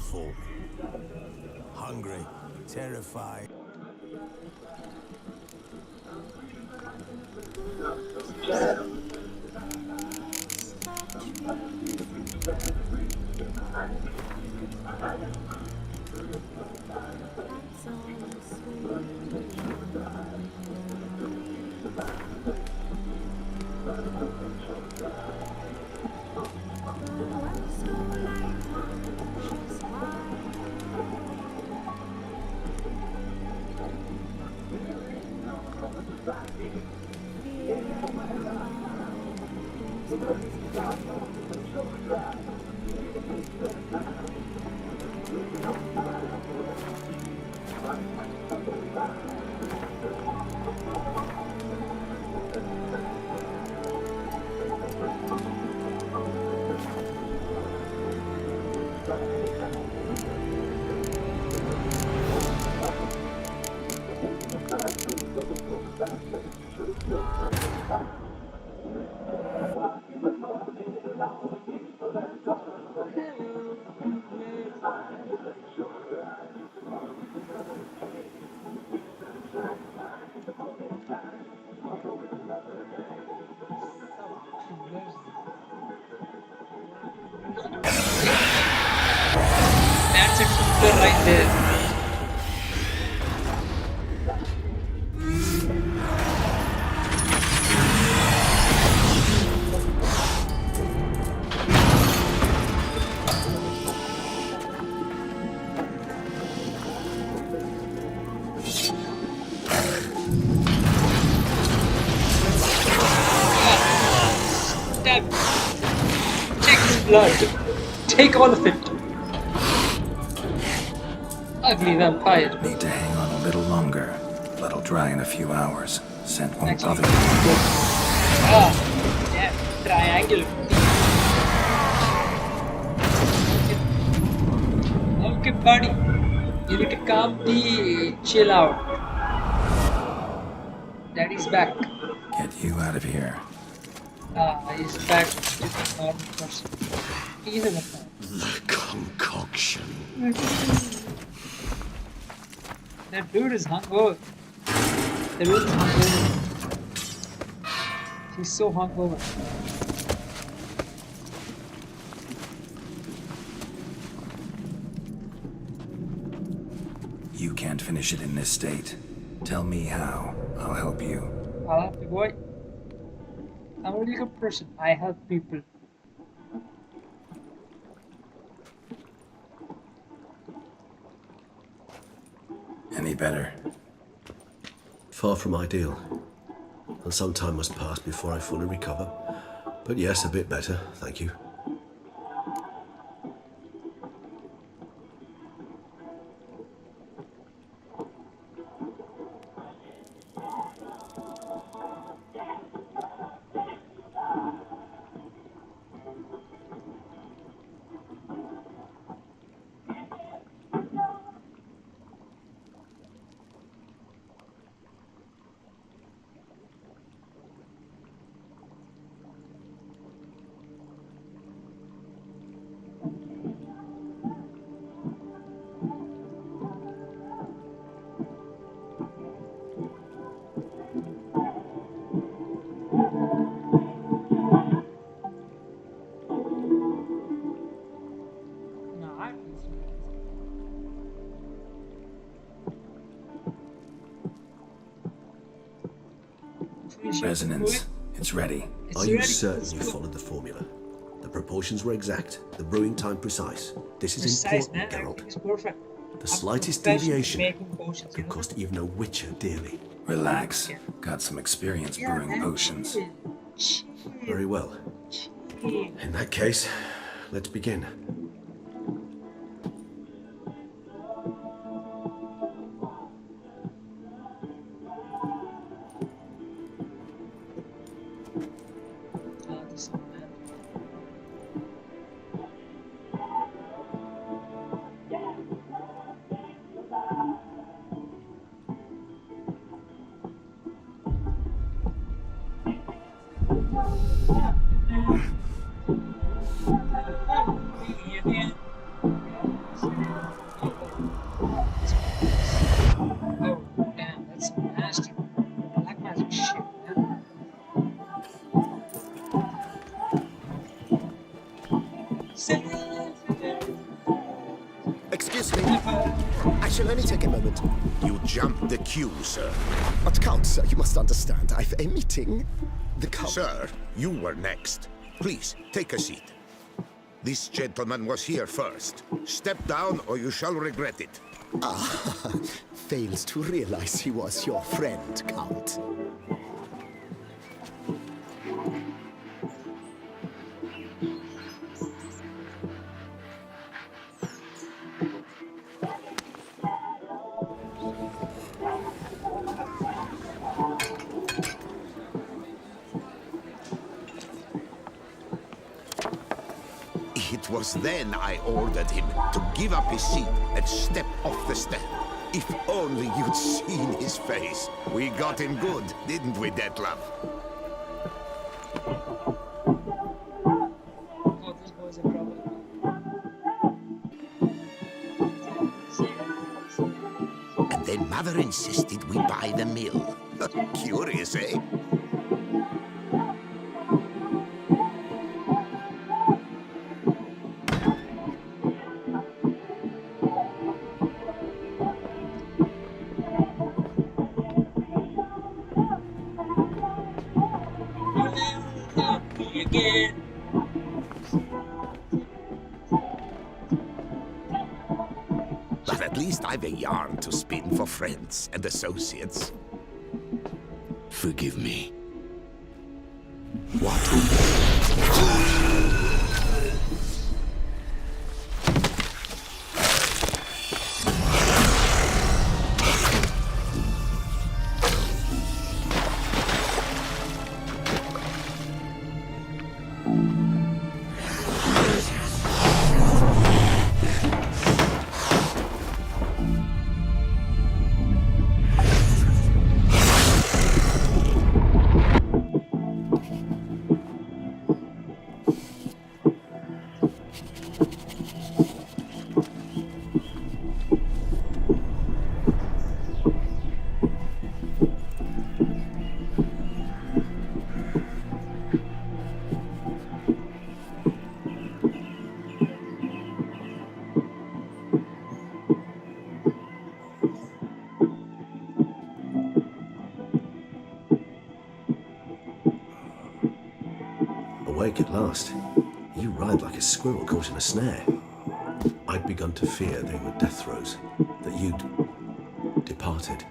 for me. Hungry, terrified. That's a trooper right there. Stab. Take his blood. Take all of it. Ugly vampire. Need to hang on a little longer. Blood'll dry in a few hours. Scent won't Actually, bother you. yeah, triangle. Okay, buddy. You need to calmly chill out. Daddy's back. Get you out of here. He's back to the normal person. He's a vampire. The concoction. That dude is hungover. The dude is hungover. He's so hungover. You can't finish it in this state. Tell me how. I'll help you. I'll help you, boy. I'm a really good person. I help people. Any better? Far from ideal, and some time must pass before I fully recover. But yes, a bit better, thank you. Resonance. It's ready. Are you certain you followed the formula? The proportions were exact, the brewing time precise. This is Precise, important, man. Geralt. Everything is perfect. The slightest Professional deviation making potions, you could know? cost even a witcher dearly. Relax. Got some experience brewing man. potions. Chill. Very well. Chill. In that case, let's begin. This one, man. Excuse me. I shall only take a moment. You jumped the queue, sir. But Count, sir, you must understand. I've a meeting. The Count. Sir, you were next. Please, take a seat. This gentleman was here first. Step down or you shall regret it. Fails to realize he was your friend, Count. It was then I ordered him to give up his seat and step off the stand. If only you'd seen his face. We got him good, didn't we, Detlef? Oh, this boy's in trouble. And then Mother insisted we buy the mill. Curious, eh? Help me again. But at least I've a yarn to spin for friends and associates. Forgive me. Awake at last. You ride like a squirrel caught in a snare. I'd begun to fear they were death throes, that you'd departed.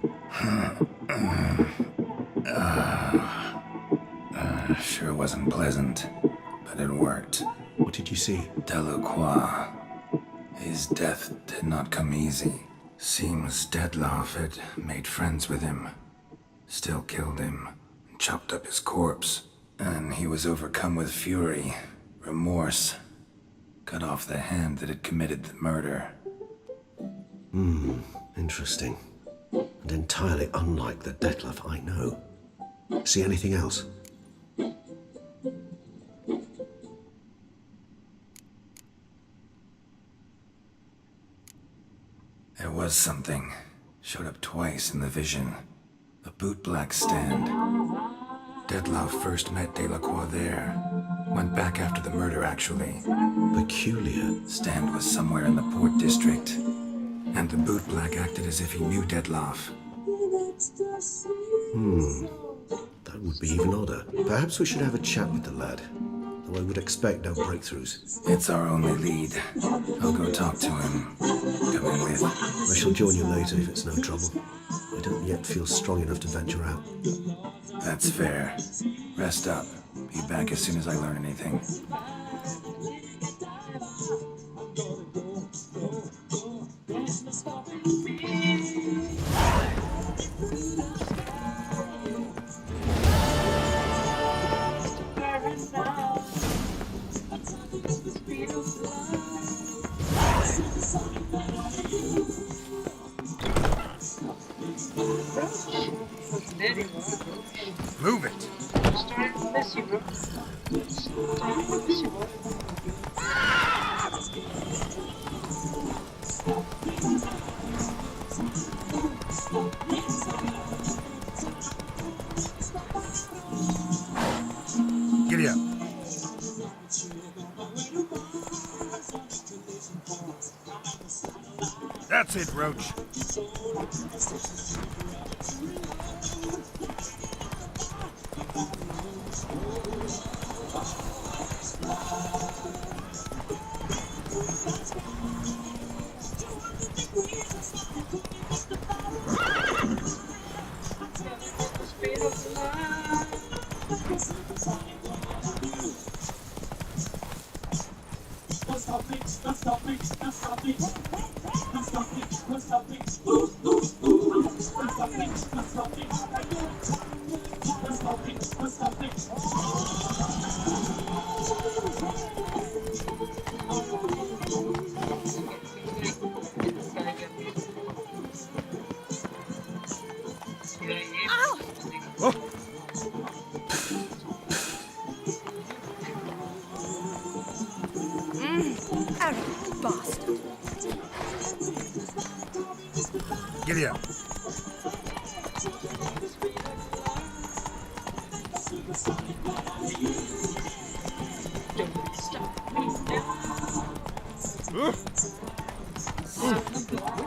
Sure wasn't pleasant, but it worked. What did you see? Delacroix. His death did not come easy. Seems Detlef had made friends with him. Still killed him, and chopped up his corpse. And he was overcome with fury, remorse. Cut off the hand that had committed the murder. Interesting. And entirely unlike the Detlef I know. See anything else? There was something. Showed up twice in the vision. A bootblack stand. Detlef first met Delacroix there. Went back after the murder, actually. Peculiar. Stand was somewhere in the Port District. And the bootblack acted as if he knew Detlef. That would be even odder. Perhaps we should have a chat with the lad. Though I would expect no breakthroughs. It's our only lead. I'll go talk to him. Coming with. I shall join you later if it's no trouble. I don't yet feel strong enough to venture out. That's fair. Rest up. Be back as soon as I learn anything. Move it! Starting to miss you, bro. Starting to miss you. That's it, Roach. Arrogant bastard. Giddy up.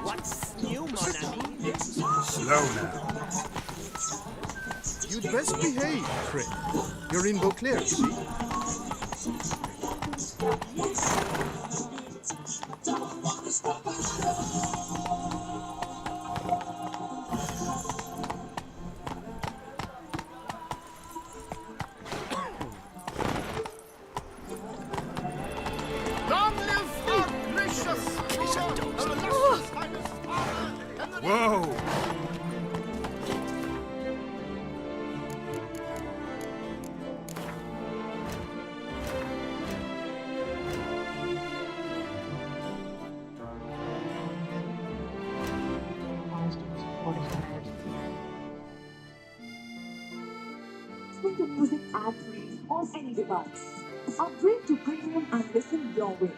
What's new, mon ami? Slow now. You'd best behave, Fred. You're in Beauclair, see? Long live our gracious Whoa! Listen to music ad-free on any device. Upgrade to premium and listen your way.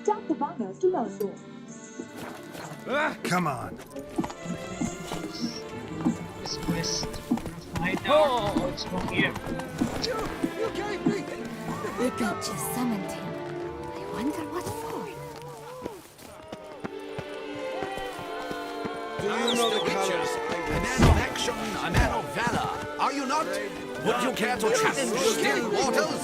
Tap the banners to learn more. Come on. This quest. Find out what's wrong here. The Duchess summoned him. I wonder what for. A man of action, a man of valor. Are you not? Would you care to challenge still waters?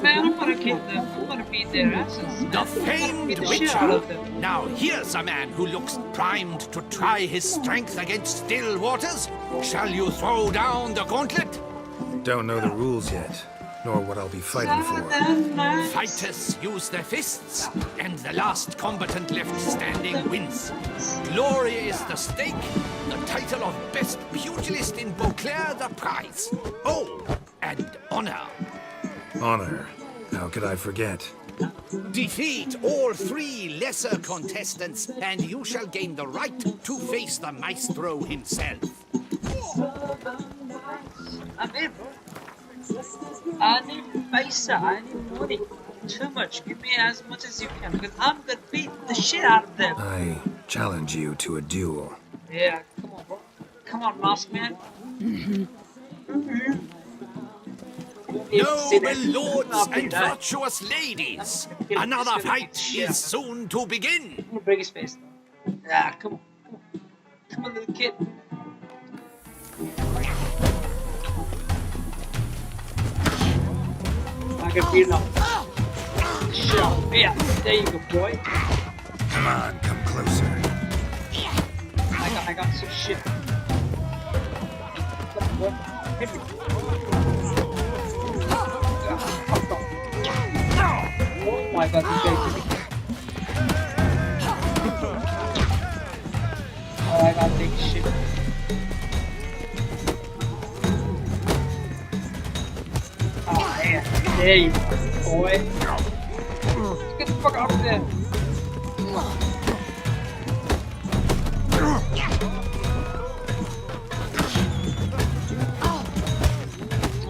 Man, I'm gonna kill them. I'm gonna beat their asses. The famed Beat the shit out of Witcher. them. Now here's a man who looks primed to try his strength against still waters. Shall you throw down the gauntlet? Don't know the rules yet, nor what I'll be fighting for. Fighters use their fists, and the last combatant left standing wins. Glory is the stake, the title of best pugilist in Beauclair the prize. Oh, and honor. Honor. How could I forget? Defeat all three lesser contestants, and you shall gain the right to face the maestro himself. I'm in. I need paisa. I need money. Too much. Give me as much as you can, because I'm gonna beat the shit out of them. I challenge you to a duel. Yeah, come on, bro. Come on, Mask Man. Noble lords and virtuous ladies, another fight is soon to begin. I'm gonna break his face. Yeah, come on. Come on, little kid. I can beat him up. Shit out. Yeah, there you go, boy. Come on, come closer. I got some shit. Hit me. Oh my god, he's baited me. Oh, I got big shit. Oh man, there you go, boy. Get the fuck out of there.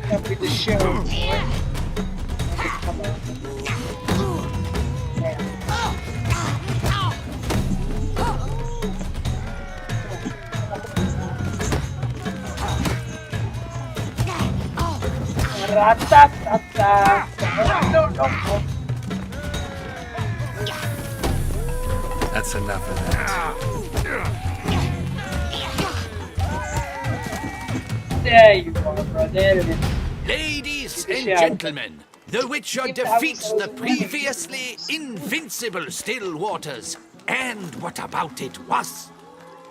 Can't beat the shit out of me, boy. Come on. Ratatata. No. That's enough of that. There you go, bro. There it is. Ladies and gentlemen, the Witcher defeats the previously invincible Still Waters. And what about it was?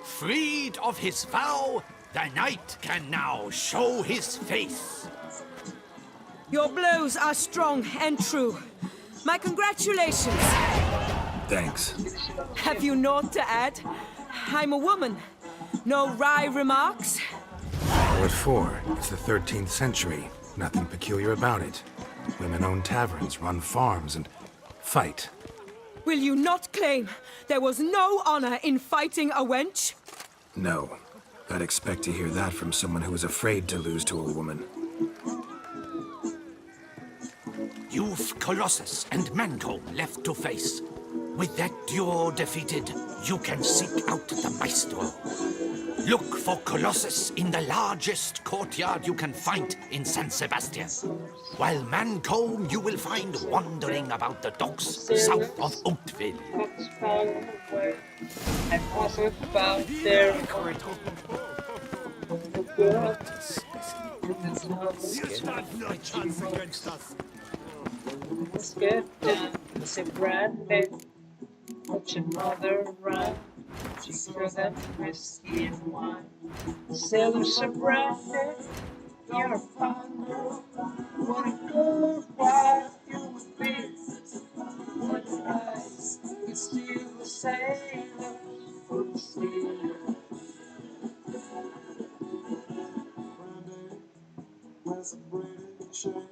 Freed of his vow, the knight can now show his face. Your blows are strong and true. My congratulations. Thanks. Have you naught to add? I'm a woman. No wry remarks? What for? It's the 13th century. Nothing peculiar about it. Women own taverns, run farms, and fight. Will you not claim there was no honor in fighting a wench? No. I'd expect to hear that from someone who was afraid to lose to a woman. You've Colossus and Mancomb left to face. With that duo defeated, you can seek out the Maestro. Look for Colossus in the largest courtyard you can find in San Sebastian. While Mancomb you will find wandering about the docks south of Oakville. Fox found away. And also found their Let's get down. It's a brand new. Watch another run. Cheaper than whiskey and wine. Sailors are branded. You're fine. What a good wife you would be. What eyes can steal the sailor from the sea. Was a British chain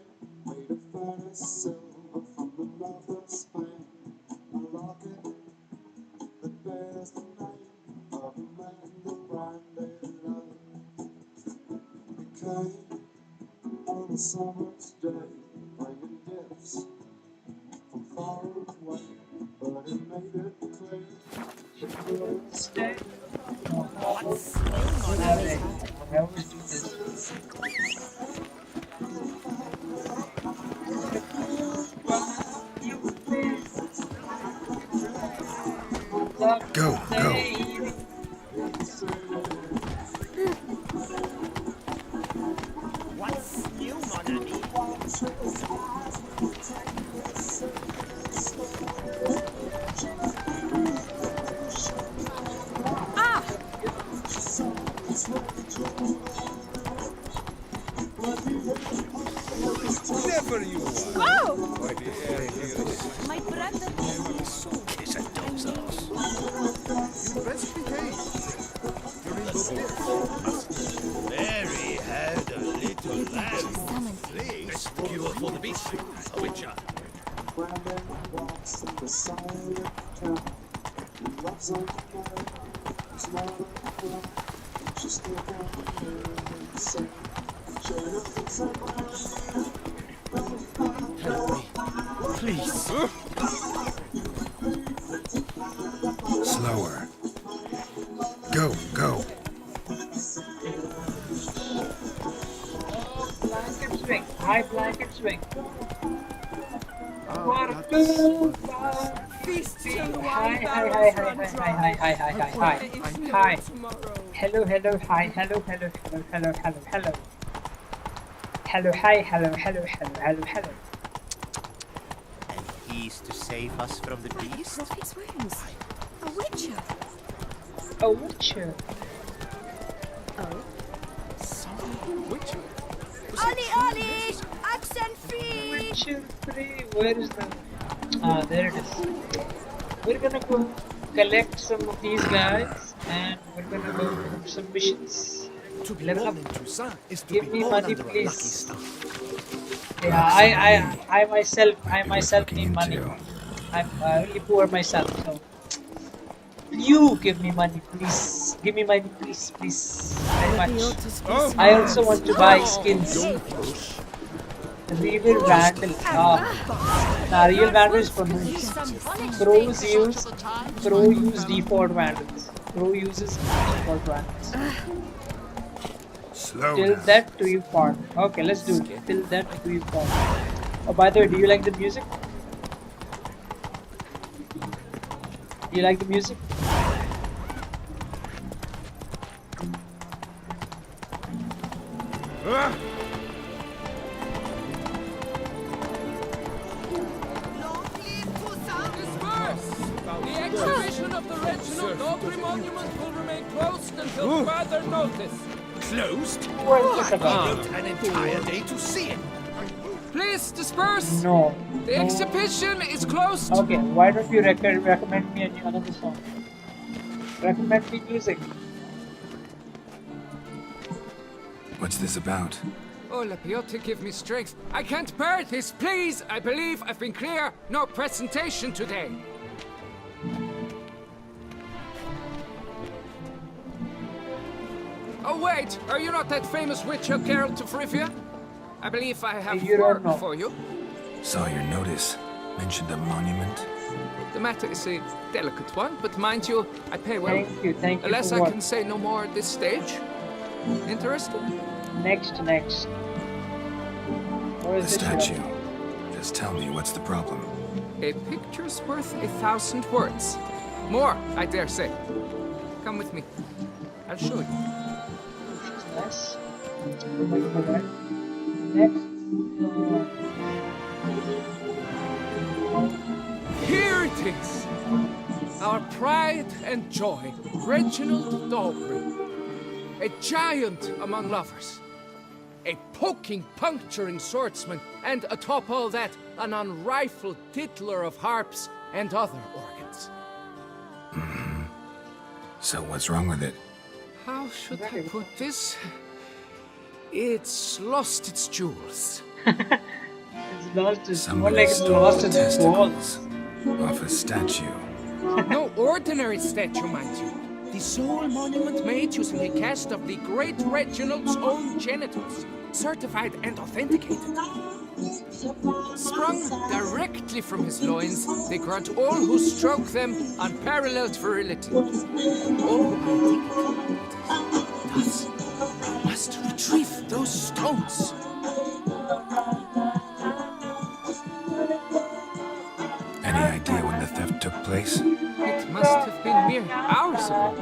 made of furnace silver from the north of Spain. A locket that bears the name of the man that branded love. It came on a summer's day, bringing gifts from far away, but it made it clear she couldn't stay. What's I always do this. Go, go. What's new, mon ami? Never you are. Oh! My brother is so It's a dozer. You best behave. You're in good Mary had a little lamb. summoned. Best cure for the beast, a Witcher. Brandon walks in the side of town. He loves her tonight. He's not a friend. She's still got the same. Please. Slower. Go, go. Blanket swing. High blanket swing. What a good vibe. Feast till Hi, wine hi, barrels hi, run hi, dry. hi, hi, hi, hi, hi, hi. Hi. Hello, hello, hi, hello, hello, hello, hello, hello, hello. Hello, hi, hello, hello, hello, hello, hello. And he's to save us from the beast? Prophet's wounds. A witcher. A witcher. Oh. Ollie, Ollie! Accent free! Witcher 3. Where is the... Ah, there it is. We're gonna go collect some of these guys and we're gonna go do some missions. To be Level born up. in Toussaint is to Give be me born money, under a please. lucky star. Yeah, I myself Be worth need looking money. into. I'm only poor myself, so you give me money, please. Give me money, please, please. Very much. I also want to buy skins. Real Vandal. Ah, real Vandal is for noobs. Pro use default Vandals. Pro uses default Vandals. Slow Till down. that to you part. Okay, let's do it. Till that to you part. Oh, by the way, do you like the music? You like the music? The exhibition of the Reginald Aubrey Monument will remain closed until further notice. Closed? What is this about? I wrote an entire day to see it. Please disperse. No. The exhibition is closed. Okay, why don't you recommend me another song? Recommend me music. What's this about? Oh, Lapiote, give me strength. I can't bear this, please. I believe I've been clear. No presentation today. Oh, wait. Are you not that famous witch, Geralt of Rivia? I believe I have You don't work know. for you. Saw your notice. Mentioned a monument. The matter is a delicate one, but mind you, I pay well. Thank you Unless for I what? can say no more at this stage. Interested? Next. What The is this? statue. Just tell me what's the problem. A picture's worth 1,000 words. More, I dare say. Come with me. I'll show you. Nice. Next. Here it is! Our pride and joy, Reginald Daubrey. A giant among lovers. A poking, puncturing swordsman, and atop all that, an unrifled tittler of harps and other organs. So what's wrong with it? How should I put this? It's lost its jewels. It's lost its more Somebody like it's stole lost the its balls. testicles off a statue. No ordinary statue, mind you. The sole monument made using a cast of the great Reginald's own genitals, certified and authenticated. Sprung directly from his loins, they grant all who stroke them unparalleled virility. All who may dig it. Thus, must retrieve those stones. Any idea when the theft took place? It must have been mere hours ago.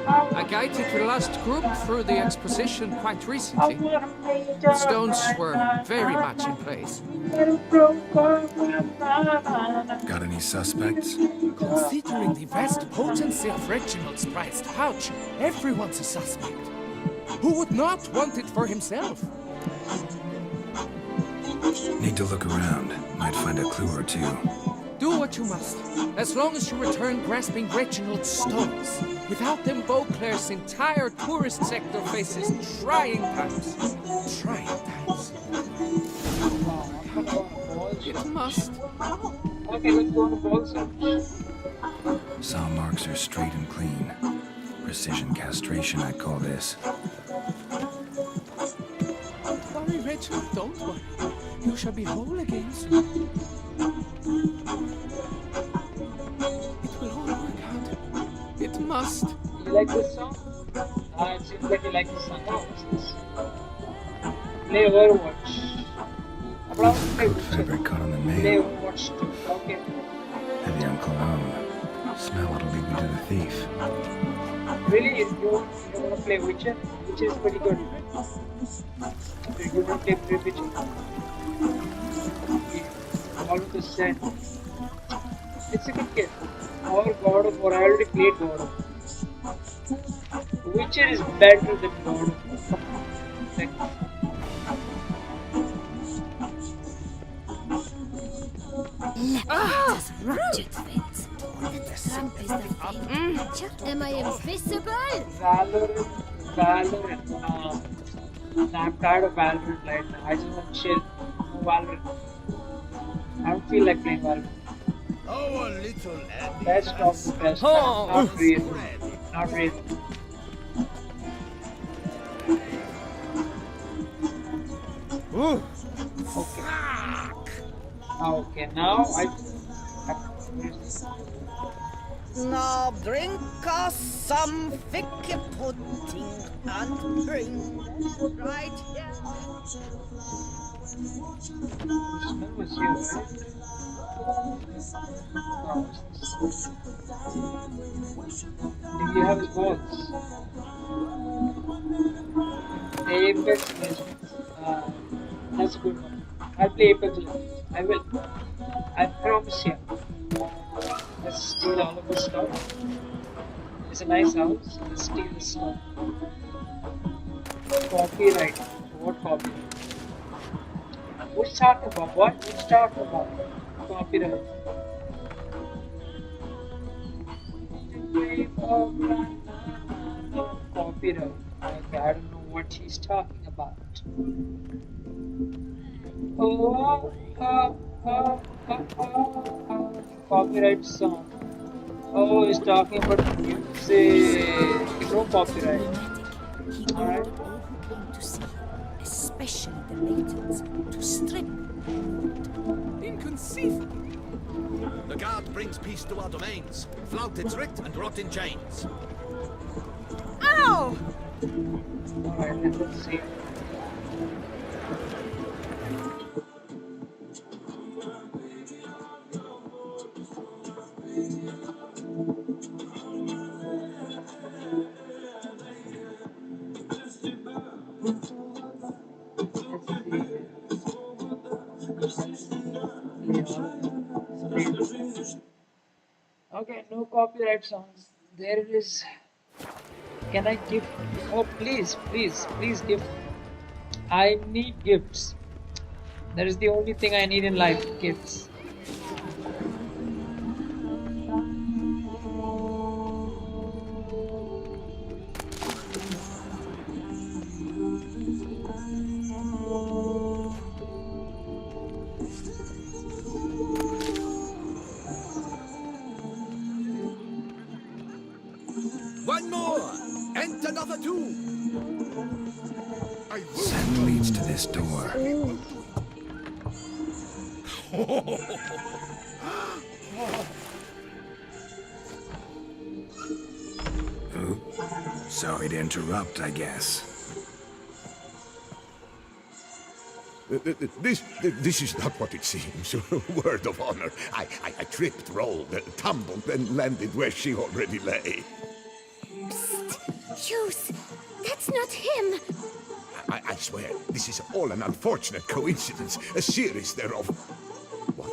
I guided the last group through the exposition quite recently. The stones were very much in place. Got any suspects? Considering the vast potency of Reginald's prized pouch, everyone's a suspect. Who would not want it for himself? Need to look around. Might find a clue or two. Do what you must, as long as you return grasping Reginald's stones. Without them, Beauclair's entire tourist sector faces trying times. Trying times. It must. Okay, let's go on the ball search. Saw marks are straight and clean. Precision castration, I'd call this. Worry, Reginald, don't worry. You shall be whole again soon. It will all work out. It must. You like this song? It seems like you like this song. Oh, what's this? Play Overwatch. About play Fabric caught on the Play mail. Overwatch 2. Okay. Heavy on cologne. Smell what'll lead me to the thief. Really? You want to play Witcher? Witcher is pretty good. You don't play Witcher? All of the same. It's a good game. Or God of War. I already played God of War. Witcher is better than God of War. Das rocket fit. Trump is the thing. Am I invisible? Valorant. I'm tired of Valorant right now. I just want to chill. No Valorant. I don't feel like playing Valorant. Our little Abby Best of the best. Oh. Not really. Not really. Ooh. Okay. Okay, now I Now drink us some thick pudding and bring right here. That was you, right? Do you have his balls? Apex Legends. That's a good one. I'll play Apex Legends. I will. I promise you. Let's steal all of his stuff. It's a nice house. Let's steal the stuff. Copyright. What copyright? What you talking about? What you talking about? Copyright. Copyright. Okay, I don't know what she's talking about. Copyright song. Oh, he's talking about music. No copyright. Alright. To see, especially the maidens, to strip. Inconceivable. The guard brings peace to our domains, flouted writ and rot in chains. Ow! Alright, let's see. Okay, no copyright songs. There it is. Can I gift? Oh, please, please, please gift. I need gifts. That is the only thing I need in life, gifts. One more, and another two. Send leads to this door. Oh, sorry to interrupt, I guess. This is not what it seems. Word of honor. I tripped, rolled, tumbled, and landed where she already lay. Hughes, that's not him. I swear, this is all an unfortunate coincidence, a series thereof. What?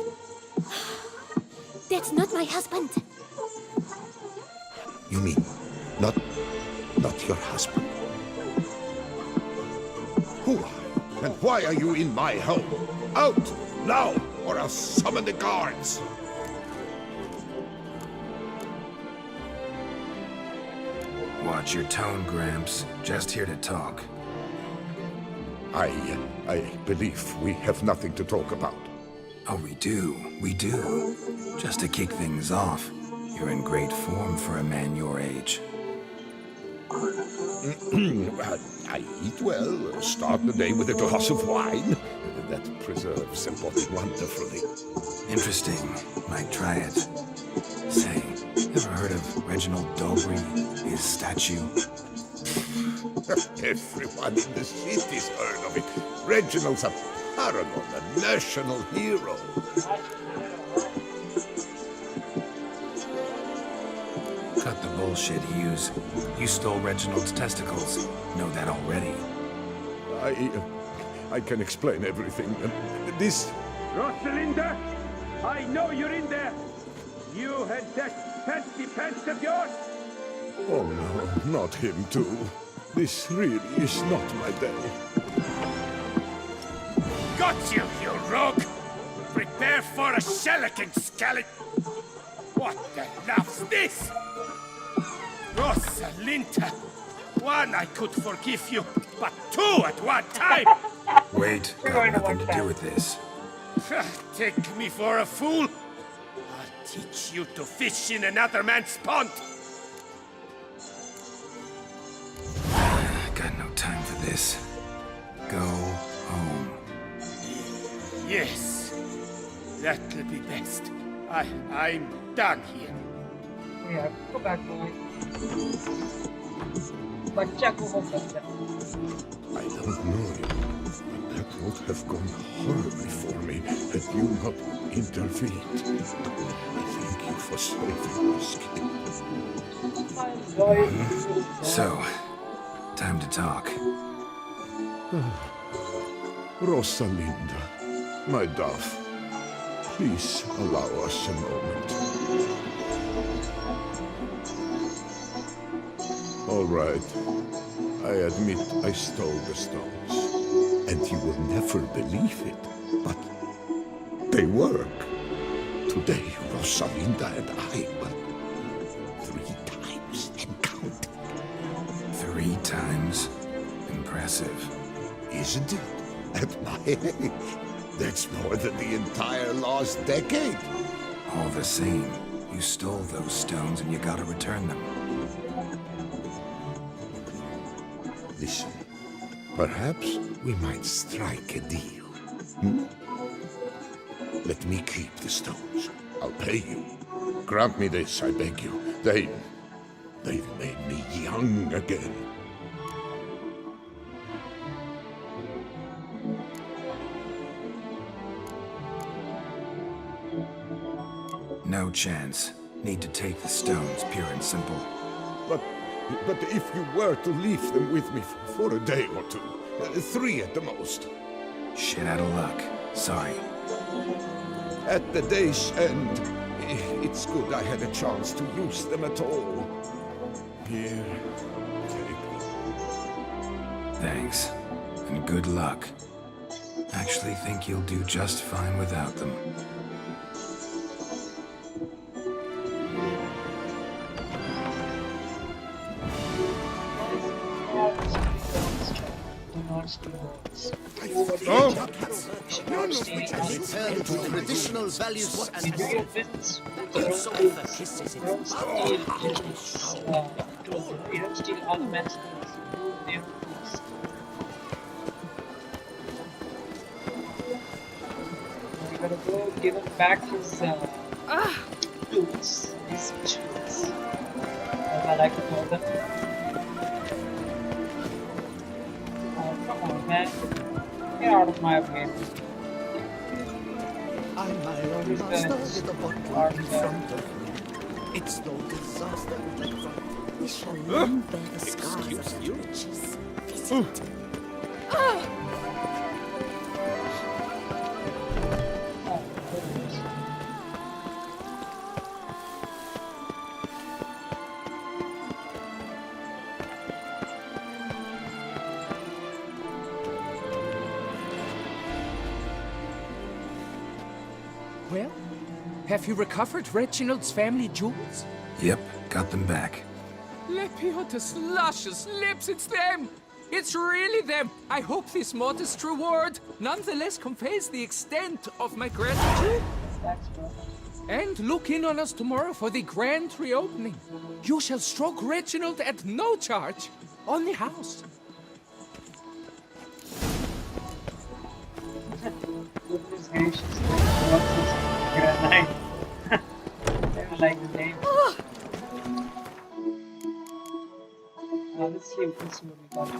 That's not my husband. You mean, not your husband? Who are you, and why are you in my home? Out, now, or I'll summon the guards. Watch your tone, Gramps. Just here to talk. I believe we have nothing to talk about. Oh, we do. We do. Just to kick things off, you're in great form for a man your age. I eat well, start the day with a glass of wine. That preserves the body wonderfully. Interesting. Might try it. Say, ever heard of Reginald Dobry, his statue? Everyone in the city's heard of it. Reginald's a paragon, a national hero. Cut the bullshit, Hughes. You stole Reginald's testicles. Know that already. I can explain everything. This... Rosalinda, I know you're in there. You and that fancy pants of yours. Oh no, not him too. This really is not my day. Got you, you rogue! Prepare for a shellacking, Skellig! What the laugh's this? Rosalinda! One I could forgive you, but two at one time! Wait, got nothing to do with this. Take me for a fool? I'll teach you to fish in another man's pond! Got no time for this. Go home. Yes, that'll be best. I'm done here. Yeah, go back, boy. बच्चा को हो सकता I don't know you. That would have gone horribly for me had you not intervened. Thank you for saving my skin. So, time to talk. Rosalinda, my dove, please allow us a moment. All right. I admit I stole the stones. And you will never believe it, but they work. Today, Rosalinda and I were 3 times and counting. 3 times? Impressive. Isn't it? At my age, that's more than the entire last decade. All the same, you stole those stones and you gotta return them. Listen, perhaps we might strike a deal. Hmm? Let me keep the stones. I'll pay you. Grant me this, I beg you. They've made me young again. No chance. Need to take the stones, pure and simple. But if you were to leave them with me for a day or 2, 3 at the most. Shit out of luck. Sorry. At the day's end, it's good I had a chance to use them at all. Here, take them. Thanks. And good luck. Actually think you'll do just fine without them. Return to traditional values and steal ornaments. You gotta go give him back his tools, his tools. As I like to call them. Oh, come on, man. Get out of my way. I'm my own master with a bottle in front of me. It's no disaster like front. We shall none bear the scars of the witches. Visit. Well, have you recovered Reginald's family jewels? Yep, got them back. Lepiotus luscious lips, it's them! It's really them! I hope this modest reward nonetheless conveys the extent of my gratitude. And look in on us tomorrow for the grand reopening. You shall stroke Reginald at no charge on the house. Goodness gracious. What's this granite? I don't like the name. Let's see what we got here.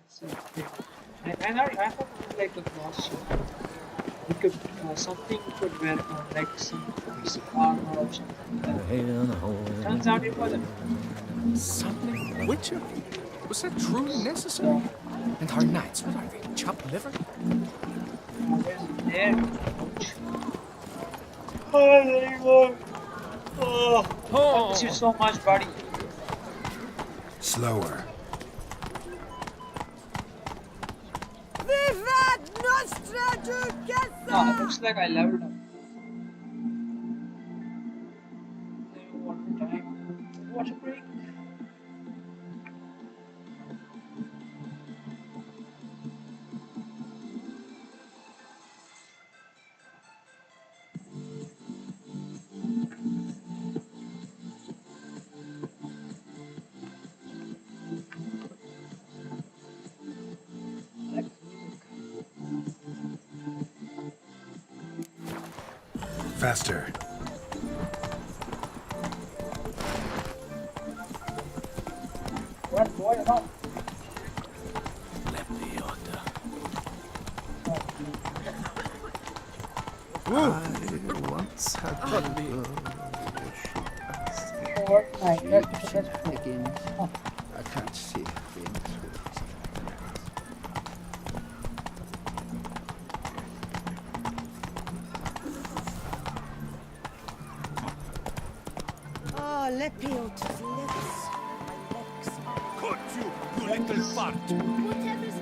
It's okay. I thought like a costume. We could something we could wear like some piece of armor or something. Turns out it wasn't. Something witcher? Was that truly necessary? And our knights, what are they? Chopped liver? There. Oh, there you go. Oh, thank you so much, buddy. Slower. Vivat Nostra Duquesa! No, it looks like I leveled up. One more time. Water break. Faster. Run, boy, run. I once had Fortnite, let's begin. I can't see being through. Oh, Lepiotus lips. My legs. Cut you little fart! Whatever's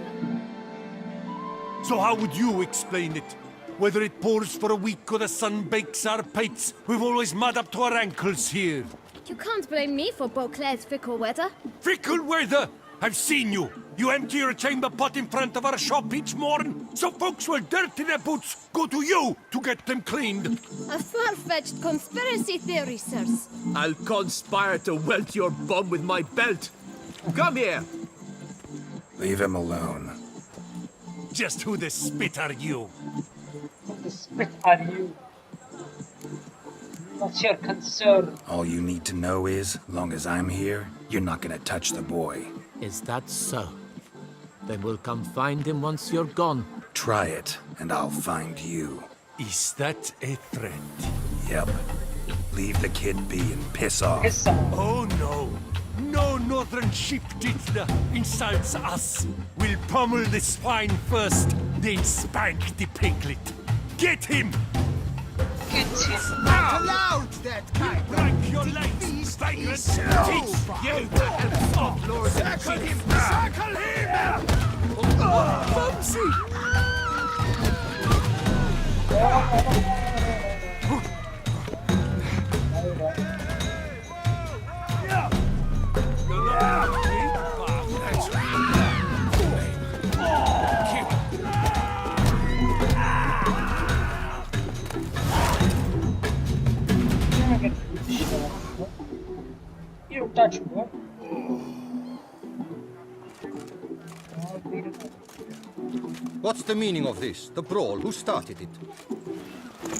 So how would you explain it? Whether it pours for a week or the sun bakes our pates, we've always mud up to our ankles here. You can't blame me for Beauclair's fickle weather. Fickle weather! I've seen you! You empty your chamber pot in front of our shop each morn, so folks will dirty their boots, go to you to get them cleaned. A far-fetched conspiracy theory, sirs. I'll conspire to welt your bum with my belt. Come here! Leave him alone. Just who the spit are you? Who the spit are you? What's your concern? All you need to know is, long as I'm here, you're not gonna touch the boy. Is that so? Then we'll come find him once you're gone. Try it, and I'll find you. Is that a threat? Yep. Leave the kid be and piss off. Oh no! No northern sheep diddler insults us. We'll pummel the swine first, then spank the piglet. Get him! Get him! Not allowed that kind! Break your legs, vagrant! Teach you to help off, Lord! Circle him! Circle him! Bumsy! You don't touch me, what? What's the meaning of this? The brawl? Who started it?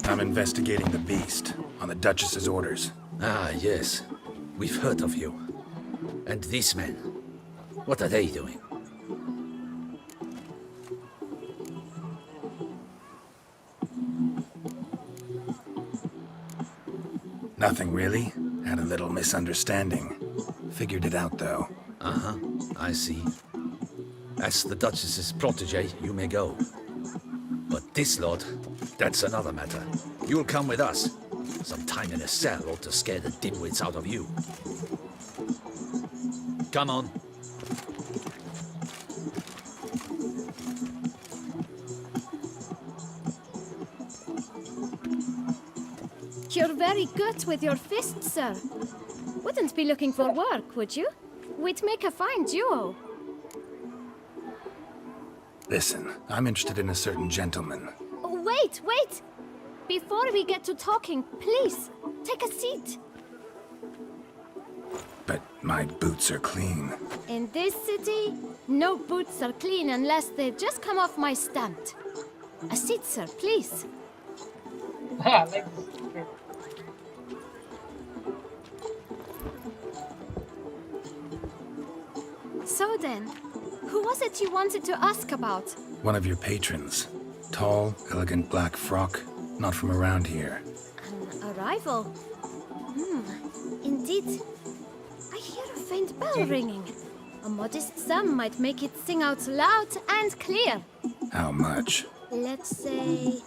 I'm investigating the beast, on the Duchess's orders. Ah, yes. We've heard of you. And these men, what are they doing? Nothing really. Had a little misunderstanding. Figured it out, though. Uh-huh, I see. As the Duchess's protege, you may go. But this lot, that's another matter. You'll come with us. Some time in a cell ought to scare the dimwits out of you. Come on. You're very good with your fists, sir. Wouldn't be looking for work, would you? We'd make a fine duo. Listen, I'm interested in a certain gentleman. Wait, wait! Before we get to talking, please, take a seat. But my boots are clean. In this city, no boots are clean unless they just come off my stand. A seat, sir, please. So then, who was it you wanted to ask about? One of your patrons. Tall, elegant black frock. Not from around here. An arrival? Indeed. I hear a faint bell ringing. A modest sum might make it sing out loud and clear. How much? Let's say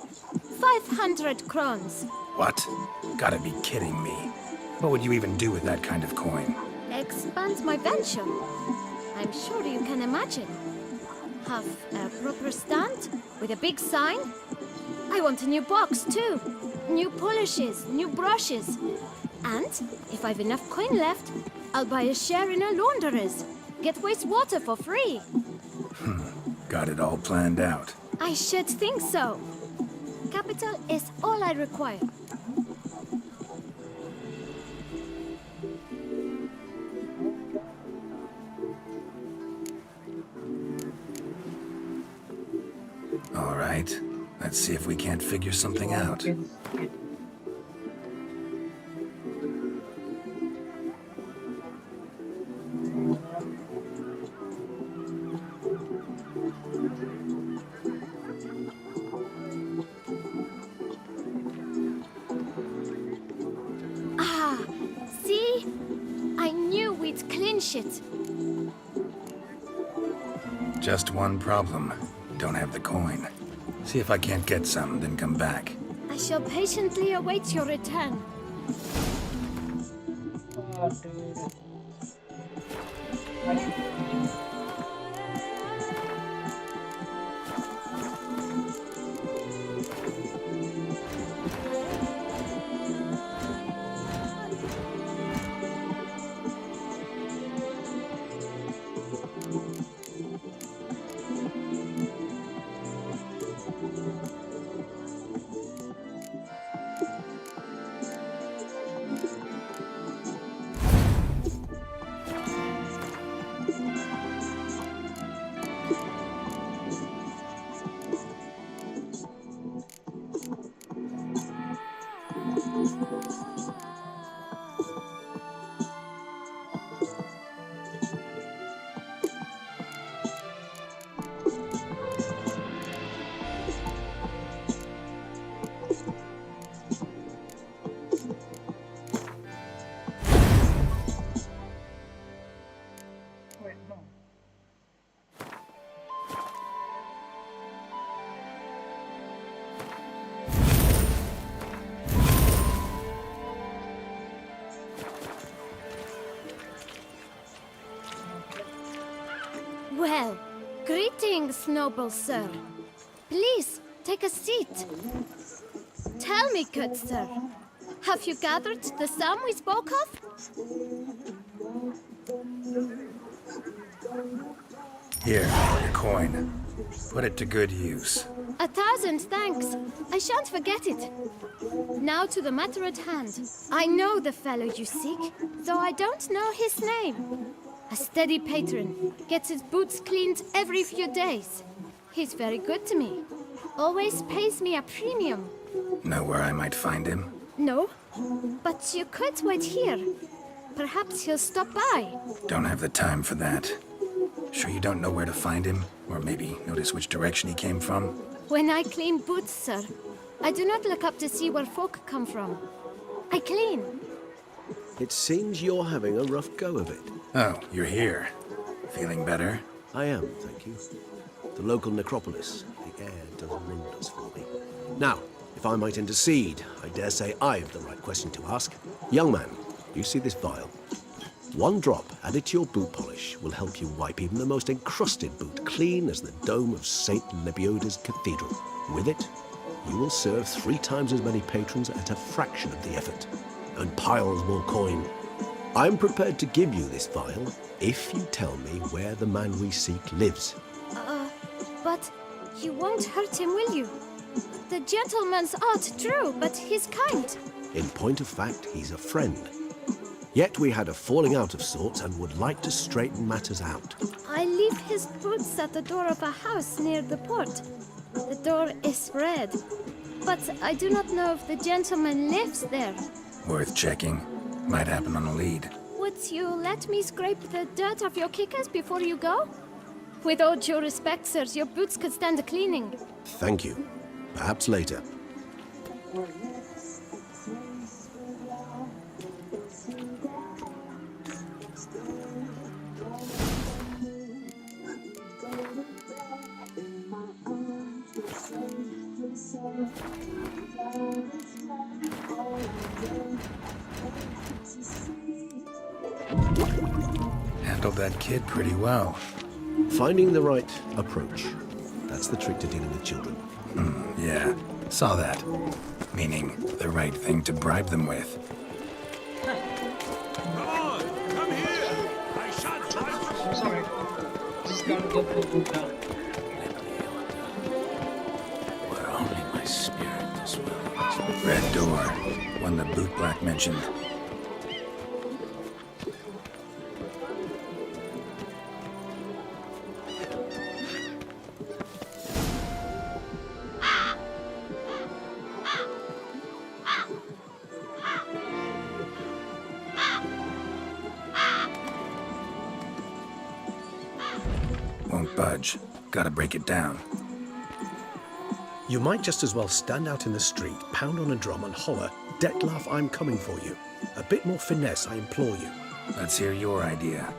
500 crowns. What? Gotta be kidding me. What would you even do with that kind of coin? Expand my venture. I'm sure you can imagine. Have a proper stand with a big sign. I want a new box too. New polishes, new brushes. And if I've enough coin left, I'll buy a share in a launderer's. Get wastewater for free. Got it all planned out. I should think so. Capital is all I require. All right. Let's see if we can't figure something out. finish it. Just one problem. Don't have the coin. See if I can't get some, then come back. I shall patiently await your return. Oh, dude. Well, greetings, noble sir. Please, take a seat. Tell me, good sir, have you gathered the sum we spoke of? Here, your coin. Put it to good use. 1,000 thanks. I shan't forget it. Now to the matter at hand. I know the fellow you seek, though I don't know his name. A steady patron. Gets his boots cleaned every few days. He's very good to me. Always pays me a premium. Know where I might find him? No, but you could wait here. Perhaps he'll stop by. Don't have the time for that. Sure you don't know where to find him? Or maybe notice which direction he came from? When I clean boots, sir, I do not look up to see where folk come from. I clean. It seems you're having a rough go of it. Oh, you're here. Feeling better? I am, thank you. The local necropolis. The air does wonders for me. Now, if I might intercede, I dare say I've the right question to ask. Young man, you see this vial? One drop added to your boot polish will help you wipe even the most encrusted boot clean as the dome of St. Lebioda's Cathedral. With it, you will serve 3 times as many patrons at a fraction of the effort. Earn piles more coin. I'm prepared to give you this vial if you tell me where the man we seek lives. But you won't hurt him, will you? The gentleman's art, true, but he's kind. In point of fact, he's a friend. Yet we had a falling out of sorts and would like to straighten matters out. I leave his boots at the door of a house near the port. The door is red, but I do not know if the gentleman lives there. Worth checking. Might happen on a lead. Would you let me scrape the dirt off your kickers before you go? With all due respect, sirs, your boots could stand a cleaning. Thank you. Perhaps later. Handled that kid pretty well. Finding the right approach. That's the trick to dealing with children. Yeah, saw that. Meaning, the right thing to bribe them with. Come on, come here. I shan't try. Sorry. Just gotta get the boot down. Were only my spirit this well. Red door. One the boot black mentioned. Won't budge. Gotta break it down. You might just as well stand out in the street, pound on a drum and holler, "Dettlaff, I'm coming for you." A bit more finesse, I implore you. Let's hear your idea.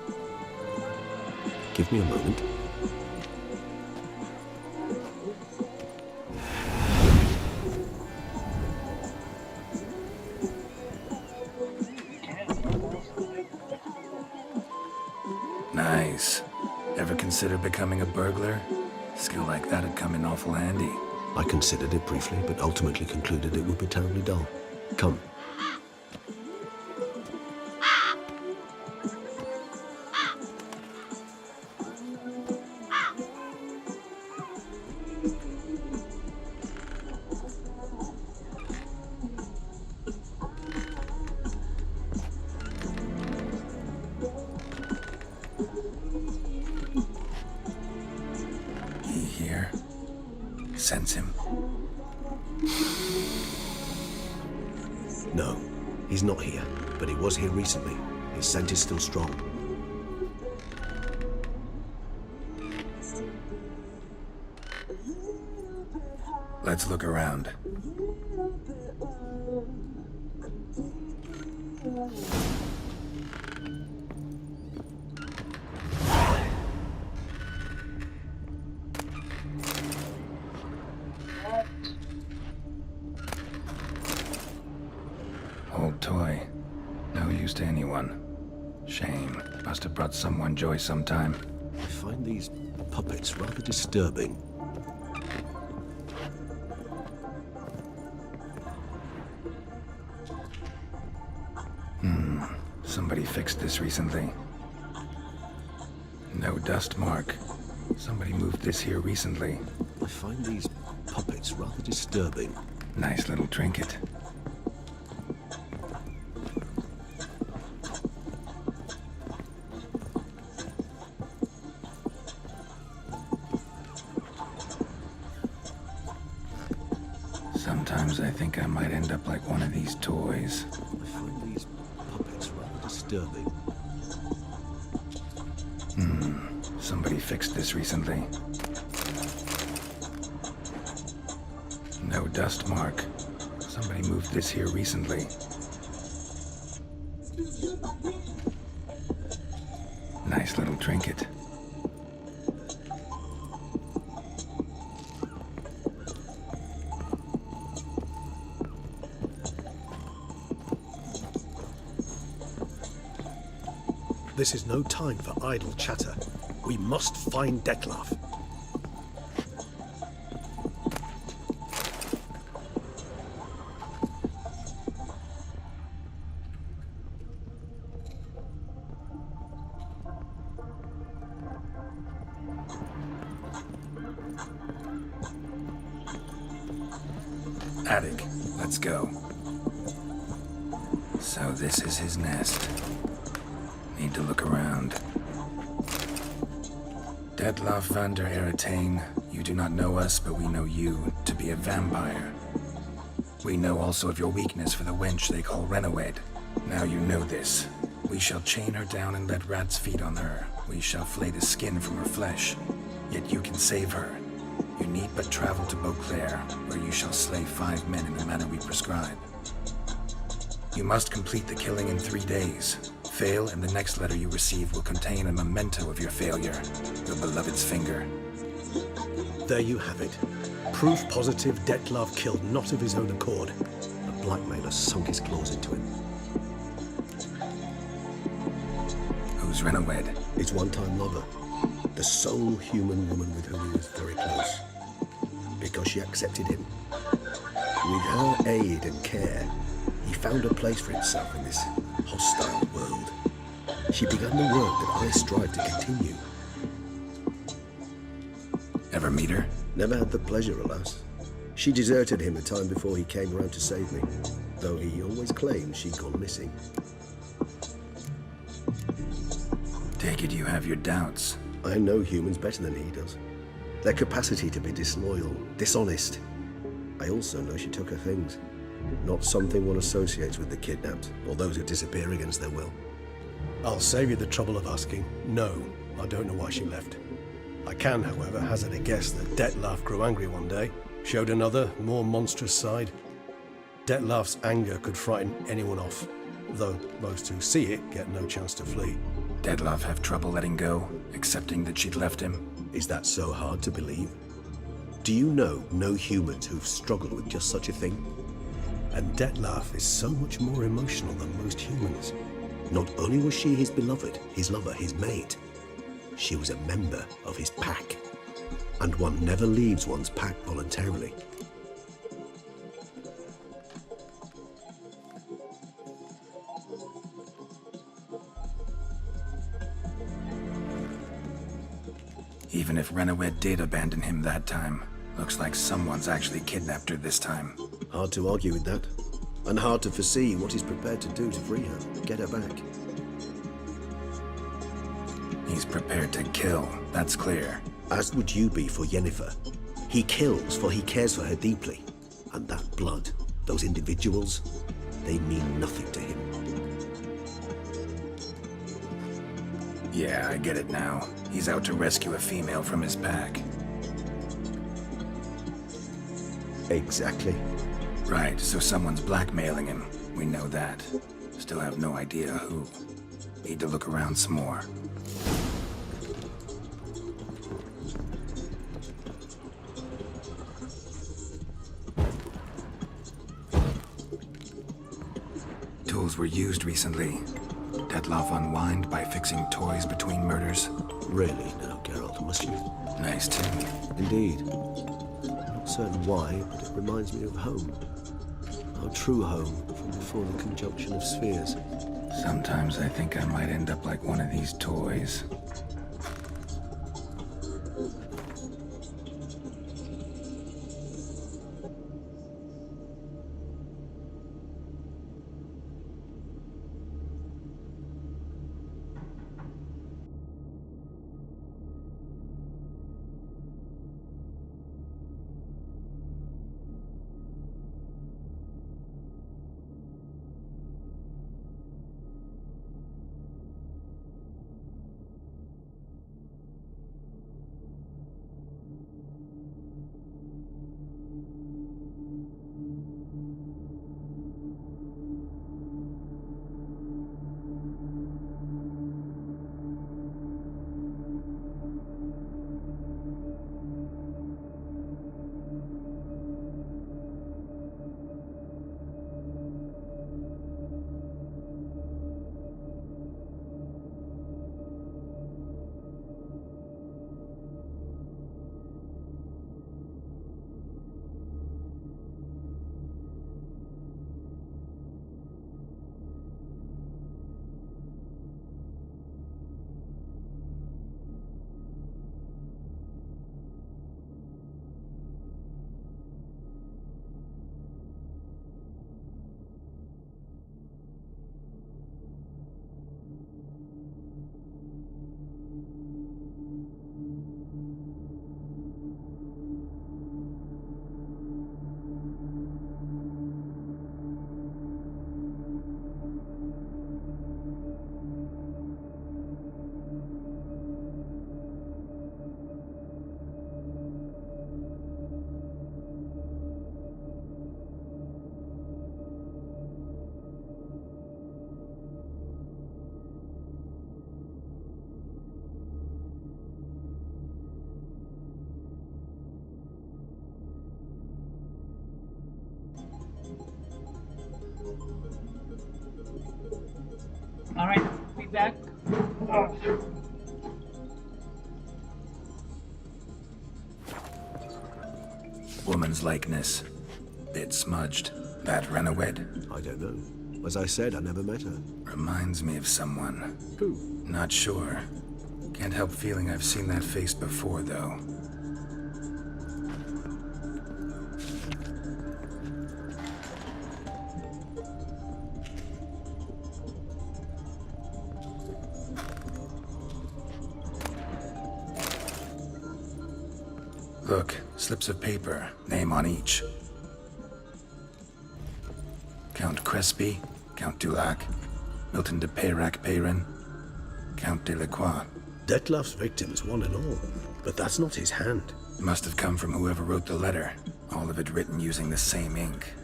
Give me a moment. Nice. Ever consider becoming a burglar? Skill like that'd come in awful handy. I considered it briefly, but ultimately concluded it would be terribly dull. Come. He here? Sense him. No, he's not here, but he was here recently. His scent is still strong. Let's look around. Old toy. No use to anyone. Shame. Must have brought someone joy sometime. I find these puppets rather disturbing. Somebody fixed this recently. No dust mark. Somebody moved this here recently. I find these puppets rather disturbing. Nice little trinket. Sometimes I think I might end up like one of these toys. I find these puppets rather disturbing. Somebody fixed this recently. No dust mark. Somebody moved this here recently. Nice little trinket. This is no time for idle chatter. We must find Dettlaff. Attic, let's go. So this is his nest. Need to look around. Dettlaff van der Eretane, you do not know us, but we know you to be a vampire. We know also of your weakness for the wench they call Renawed. Now you know this. We shall chain her down and let rats feed on her. We shall flay the skin from her flesh. Yet you can save her. You need but travel to Beauclair, where you shall slay 5 men in the manner we prescribe. You must complete the killing in 3 days. Fail, and the next letter you receive will contain a memento of your failure, your beloved's finger. There you have it. Proof positive Dettlaff killed not of his own accord. The blackmailer sunk his claws into him. Who's Renawed? His one-time lover. The sole human woman with whom he was very close. Because she accepted him. With her aid and care, he found a place for himself in this hostile world. She began the work that I strive to continue. Ever meet her? Never had the pleasure, alas. She deserted him a time before he came around to save me, though he always claimed she'd gone missing. Take it you have your doubts. I know humans better than he does. Their capacity to be disloyal, dishonest. I also know she took her things. Not something one associates with the kidnapped, or those who disappear against their will. I'll save you the trouble of asking. No, I don't know why she left. I can, however, hazard a guess that Dettlaff grew angry one day, showed another, more monstrous side. Dettlaff's anger could frighten anyone off, Though most who see it get no chance to flee. Dettlaff have trouble letting go, accepting that she'd left him? Is that so hard to believe? Do you know no humans who've struggled with just such a thing? And Dettlaff is so much more emotional than most humans. Not only was she his beloved, his lover, his mate, she was a member of his pack. And one never leaves one's pack voluntarily. Even if Renawed did abandon him that time, looks like someone's actually kidnapped her this time. Hard to argue with that. And hard to foresee what he's prepared to do to free her, get her back. He's prepared to kill, that's clear. As would you be for Yennefer. He kills for he cares for her deeply. And that blood, those individuals, they mean nothing to him. Yeah, I get it now. He's out to rescue a female from his pack. Exactly. Right, so someone's blackmailing him. We know that. Still have no idea who. Need to look around some more. Tools were used recently. Dettlaff unwind by fixing toys between murders. Really now, Geralt, must you? Nice tune. Indeed. Not certain why, but it reminds me of home. Our true home from before the conjunction of spheres. Sometimes I think I might end up like one of these toys. Alright, we back. Oh. Woman's likeness. Bit smudged. That Renawed? I don't know. As I said, I never met her. Reminds me of someone. Who? Not sure. Can't help feeling I've seen that face before, though. Look, slips of paper, name on each. Count Crespi, Count Dulac, Milton de Peyrac-Peyrin, Count Delacroix. Dettlaff's victims, one and all. But that's not his hand. It must have come from whoever wrote the letter. All of it written using the same ink.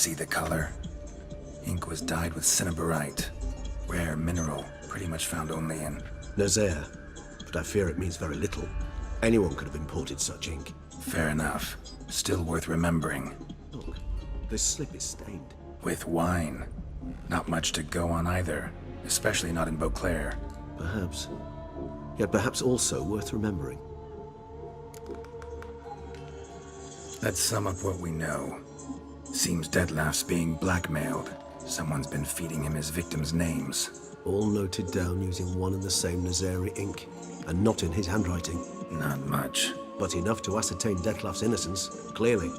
See the color? Ink was dyed with cinnabarite. Rare mineral, pretty much found only in... Nazaire, but I fear it means very little. Anyone could have imported such ink. Fair enough. Still worth remembering. Look, this slip is stained. With wine. Not much to go on either, especially not in Beauclair. Perhaps. Yet perhaps also worth remembering. Let's sum up what we know. Seems Detlef's being blackmailed. Someone's been feeding him his victims' names. All noted down using one and the same Nazari ink, and not in his handwriting. Not much. But enough to ascertain Detlef's innocence, clearly.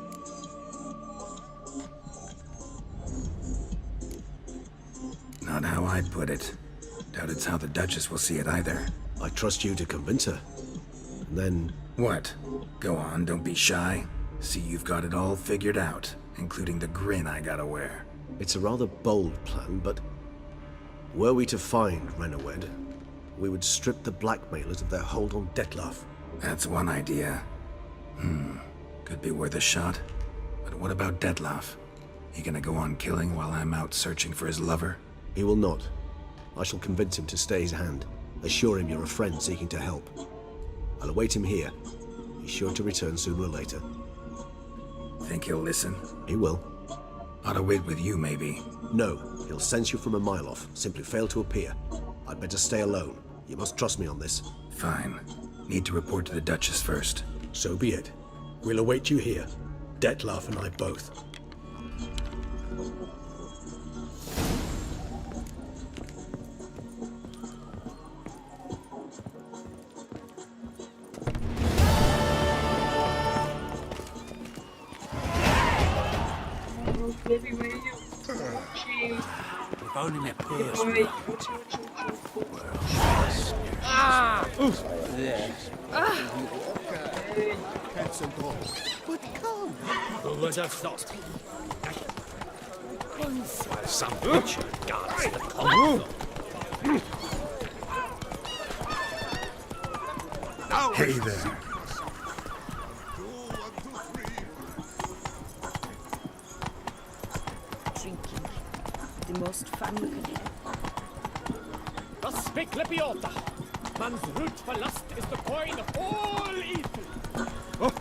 Not how I'd put it. Doubt it's how the Duchess will see it either. I trust you to convince her. And then... What? Go on, don't be shy. See you've got it all figured out, including the grin I gotta wear. It's a rather bold plan, but... Were we to find Renawed, we would strip the blackmailers of their hold on Detlef. That's one idea. Could be worth a shot. But what about Detlef? He gonna go on killing while I'm out searching for his lover? He will not. I shall convince him to stay his hand. Assure him you're a friend seeking to help. I'll await him here. He's sure to return sooner or later. Think he'll listen? He will. Ought to wait with you, maybe. No, he'll sense you from a mile off. Simply fail to appear. I'd better stay alone. You must trust me on this. Fine. Need to report to the Duchess first. So be it. We'll await you here. Detlef and I both. Baby, where are you? She... If only my purse. Ah! Cats and dogs. But come. Who would have thought? While some butcher guards the convent. Hey there. Drinking. The most fun you can have. Das Speklepiota. Man's root for lust is the coin of all evil.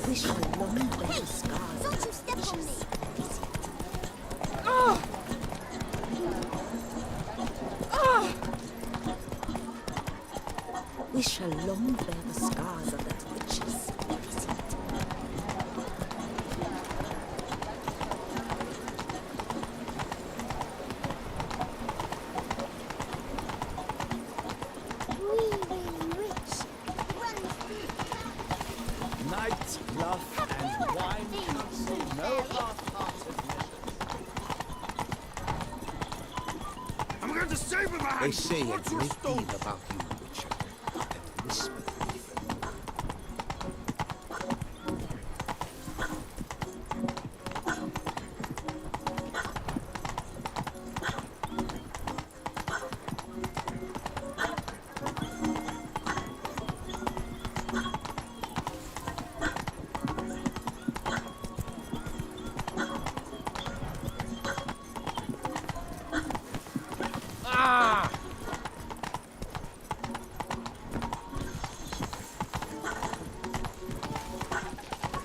Wish you long better scars. Don't you step on me! We shall long bear the scars of that witch's visit. Night, love, and wine cancel no half-hearted measures. I'm going to save him, man! They say a great deal about you, Witcher. And whisper even.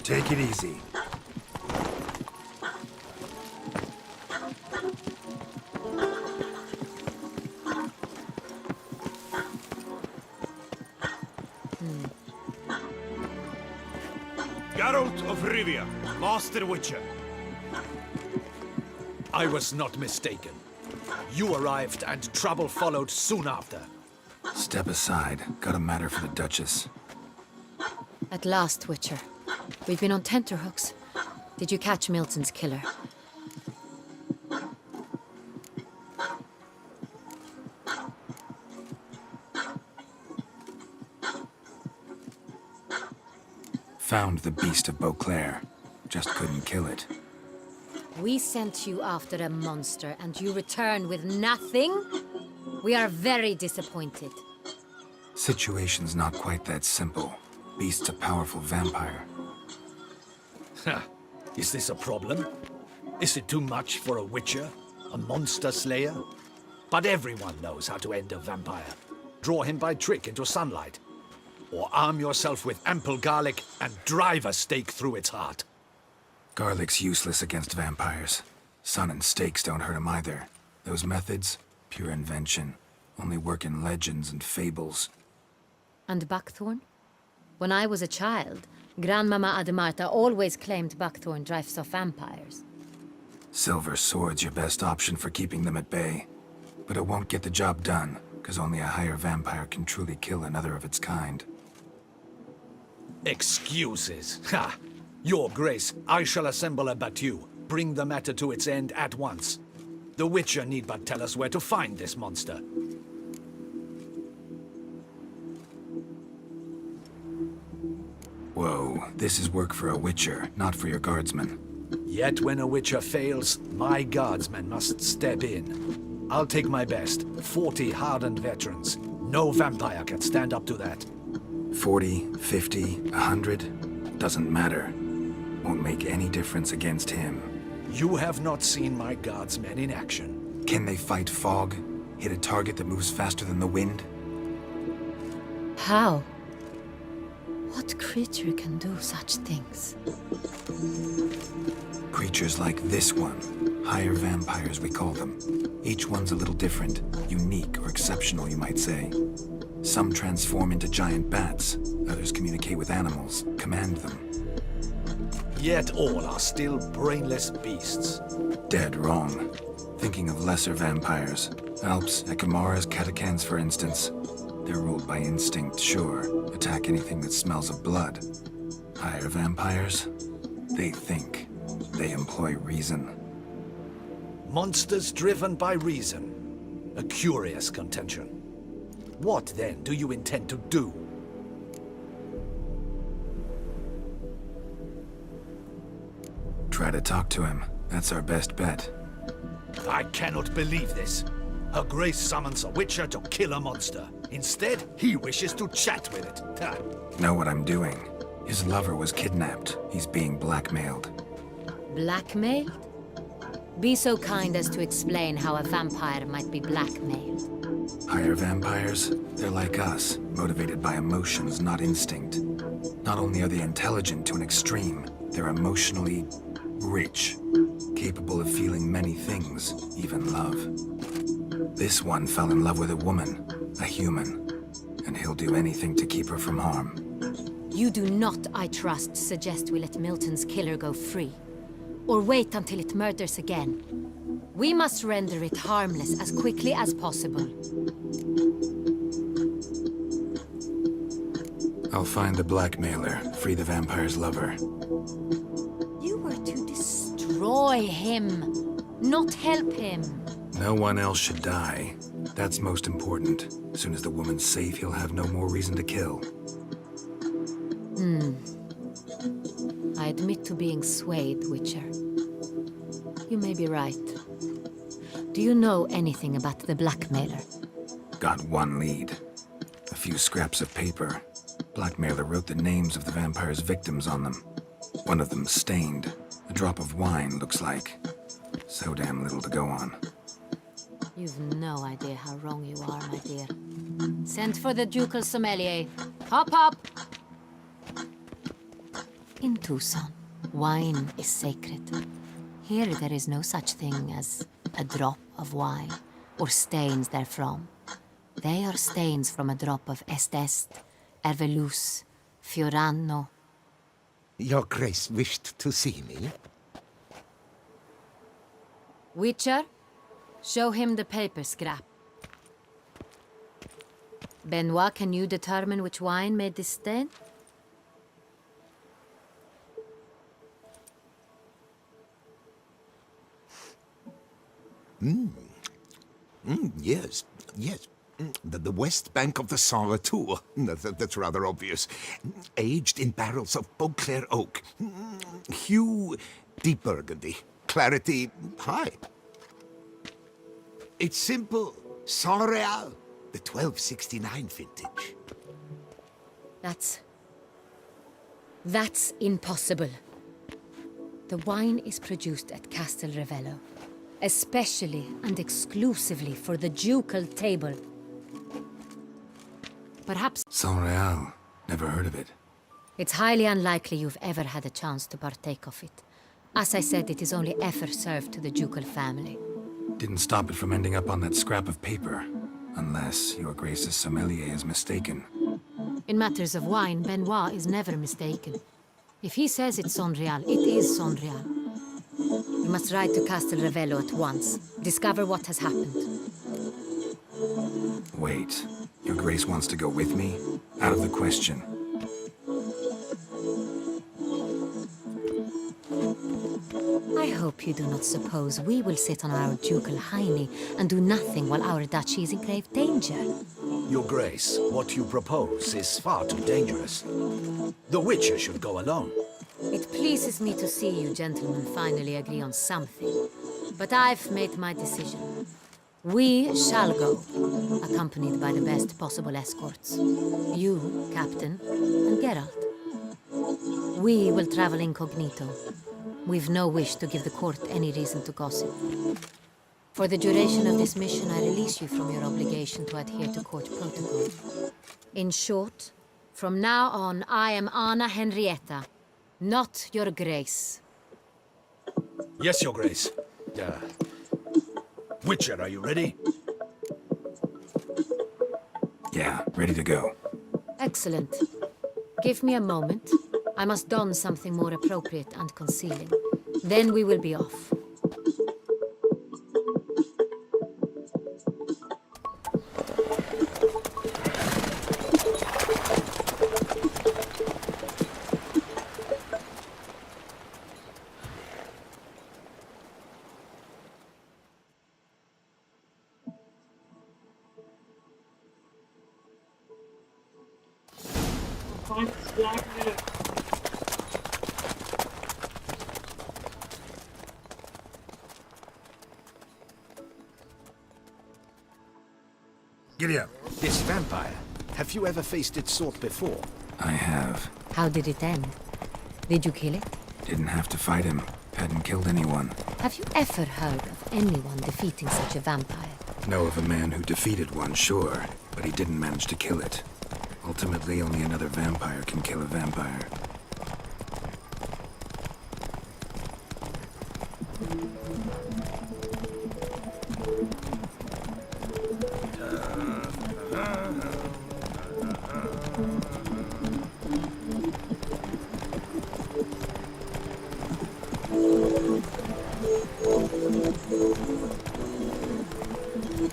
Take it easy. Geralt of Rivia, Master Witcher. I was not mistaken. You arrived and trouble followed soon after. Step aside. Got a matter for the Duchess. At last, Witcher. We've been on tenterhooks. Did you catch Milton's killer? Found the beast of Beauclair. Just couldn't kill it. We sent you after a monster, and you return with nothing? We are very disappointed. Situation's not quite that simple. Beast's a powerful vampire. Ha! Is this a problem? Is it too much for a witcher? A monster slayer? But everyone knows how to end a vampire. Draw him by trick into sunlight. Or arm yourself with ample garlic and drive a stake through its heart. Garlic's useless against vampires. Sun and stakes don't hurt him either. Those methods, pure invention. Only work in legends and fables. And buckthorn? When I was a child, Grandmama Ademarta always claimed buckthorn drives off vampires. Silver sword's your best option for keeping them at bay. But it won't get the job done, because only a higher vampire can truly kill another of its kind. Excuses. Ha! Your Grace, I shall assemble a battue. Bring the matter to its end at once. The Witcher need but tell us where to find this monster. Whoa, this is work for a Witcher, not for your guardsmen. Yet when a Witcher fails, my guardsmen must step in. I'll take my best. 40 hardened veterans. No vampire can stand up to that. 40, 50, 100, doesn't matter. Won't make any difference against him. You have not seen my guardsmen in action. Can they fight fog? Hit a target that moves faster than the wind? How? What creature can do such things? Creatures like this one. Higher vampires, we call them. Each one's a little different. Unique or exceptional, you might say. Some transform into giant bats. Others communicate with animals, command them. Yet all are still brainless beasts. Dead wrong. Thinking of lesser vampires. Alps, Ekamaras, Catacans, for instance. They're ruled by instinct, sure. Attack anything that smells of blood. Higher vampires? They think. They employ reason. Monsters driven by reason. A curious contention. What, then, do you intend to do? Try to talk to him. That's our best bet. I cannot believe this. Her Grace summons a Witcher to kill a monster. Instead, he wishes to chat with it. Ha. Know what I'm doing. His lover was kidnapped. He's being blackmailed. Blackmailed? Be so kind as to explain how a vampire might be blackmailed. Higher vampires? They're like us, motivated by emotions, not instinct. Not only are they intelligent to an extreme, they're emotionally rich, capable of feeling many things, even love. This one fell in love with a woman, a human, and he'll do anything to keep her from harm. You do not, I trust, suggest we let Milton's killer go free. Or wait until it murders again. We must render it harmless as quickly as possible. I'll find the blackmailer, free the vampire's lover. You were to destroy him, not help him. No one else should die. That's most important. As soon as the woman's safe, he'll have no more reason to kill. I admit to being swayed, Witcher. You may be right. Do you know anything about the blackmailer? Got one lead. A few scraps of paper. Blackmailer wrote the names of the vampire's victims on them. One of them stained. A drop of wine, looks like. So damn little to go on. You've no idea how wrong you are, my dear. Send for the ducal sommelier. Hop, hop! In Tucson, wine is sacred. Here there is no such thing as a drop of wine, or stains therefrom. They are stains from a drop of Est, Ervelus, Fiorano. Your Grace wished to see me? Witcher, show him the paper scrap. Benoit, can you determine which wine made this stain? Yes, yes. The west bank of the Saint Retour. That's rather obvious. Aged in barrels of Beauclair oak. Hue, deep burgundy. Clarity, high. It's simple. Saint Real, the 1269 vintage. That's impossible. The wine is produced at Castel Ravello, especially and exclusively for the ducal table. Perhaps... Saint Real. Never heard of it. It's highly unlikely you've ever had a chance to partake of it. As I said, it is only ever served to the ducal family. Didn't stop it from ending up on that scrap of paper. Unless your Grace's sommelier is mistaken. In matters of wine, Benoit is never mistaken. If he says it's Saint Real, it is Saint Real. We must ride to Castel Ravello at once. Discover what has happened. Wait. Your Grace wants to go with me? Out of the question. I hope you do not suppose we will sit on our ducal hiney and do nothing while our duchy is in grave danger. Your Grace, what you propose is far too dangerous. The Witcher should go alone. It pleases me to see you gentlemen finally agree on something. But I've made my decision. We shall go, accompanied by the best possible escorts. You, Captain, and Geralt. We will travel incognito. We've no wish to give the court any reason to gossip. For the duration of this mission, I release you from your obligation to adhere to court protocol. In short, from now on, I am Anna Henrietta, not your Grace. Yes, Your Grace. Witcher, are you ready? Yeah, ready to go. Excellent. Give me a moment. I must don something more appropriate and concealing. Then we will be off. Giddy up. This vampire, have you ever faced its sort before? I have. How did it end? Did you kill it? Didn't have to fight him. Hadn't killed anyone. Have you ever heard of anyone defeating such a vampire? Know of a man who defeated one, sure, but he didn't manage to kill it. Ultimately, only another vampire can kill a vampire.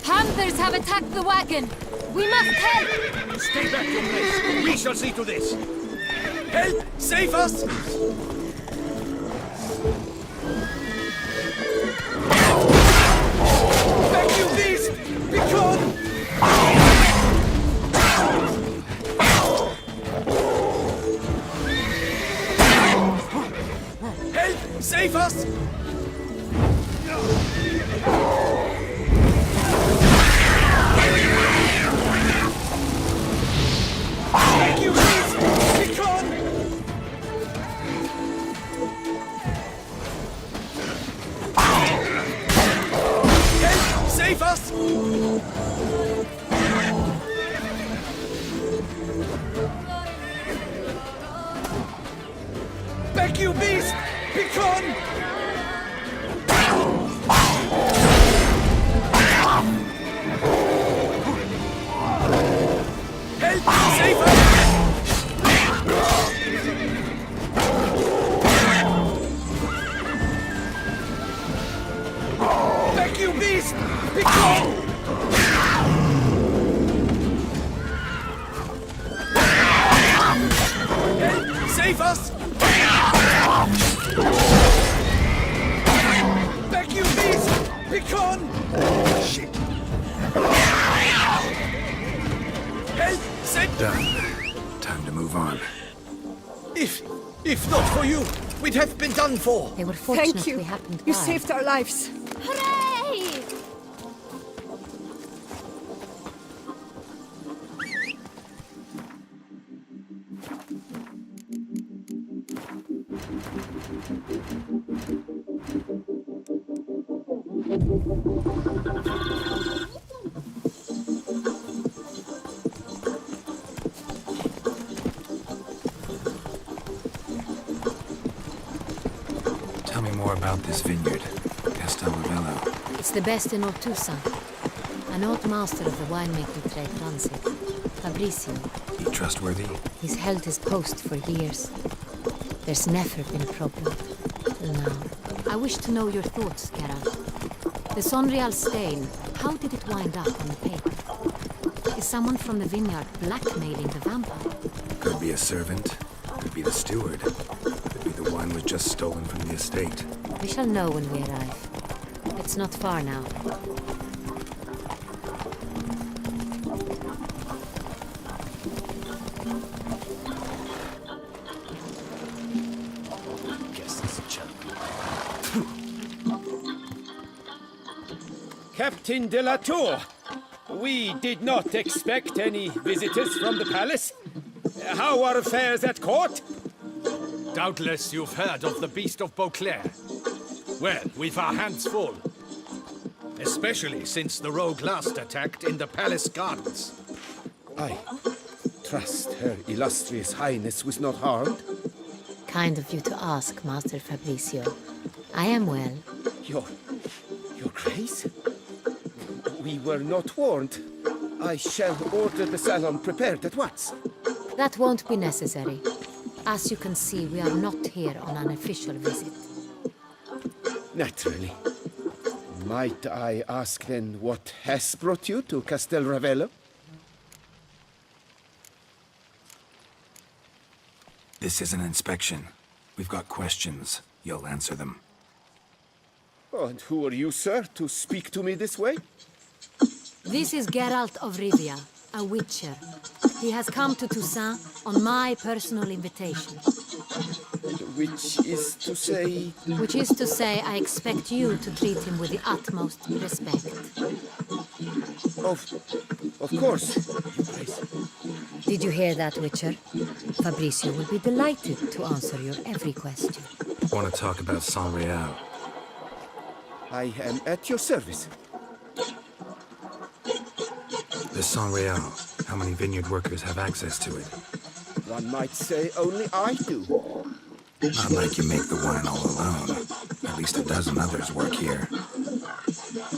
Panthers have attacked the wagon! We must help! Stay back, Your Grace. We shall see to this. Help! Save us! Thank you, beast! Be gone! Help! Save us! Thank you, beast! Be gone! Help! Save us! Thank you, beast! Be gone! Help! Save us! save us? Beg you, please! Begone! Shit! Help! Send... Done. Time to move on. If not for you, we'd have been done for. They were fortunate Thank you. we happened You by. saved our lives. Hooray! Tell me more about this vineyard, Castel Ravello. It's the best in Ortusa. An old master of the winemaking trade runs it. Fabrizio. He trustworthy? He's held his post for years. There's never been a problem. Till now. I wish to know your thoughts, Geralt. The Sonreal stain, how did it wind up on the paper? Is someone from the vineyard blackmailing the vampire? Could be a servant, could be the steward, could be the wine was just stolen from the estate. We shall know when we arrive. It's not far now. Guess this is chap. Captain de la Tour, we did not expect any visitors from the palace. How are affairs at court? Doubtless you've heard of the Beast of Beauclair. Well, we've our hands full. Especially since the rogue last attacked in the palace gardens. I trust Her Illustrious Highness was not harmed. Kind of you to ask, Master Fabrizio. I am well. Your Grace? We were not warned. I shall order the salon prepared at once. That won't be necessary. As you can see, we are not here on an official visit. Naturally. Might I ask then what has brought you to Castel Ravello? This is an inspection. We've got questions. You'll answer them. Oh, and who are you, sir, to speak to me this way? This is Geralt of Rivia, a witcher. He has come to Toussaint on my personal invitation. Which is to say... Which is to say, I expect you to treat him with the utmost respect. Of course, Your Grace. Did you hear that, Witcher? Fabrizio will be delighted to answer your every question. Want to talk about Sonreal? I am at your service. The Sonreal. How many vineyard workers have access to it? One might say only I do. Not like you make the wine all alone. At least a dozen others work here.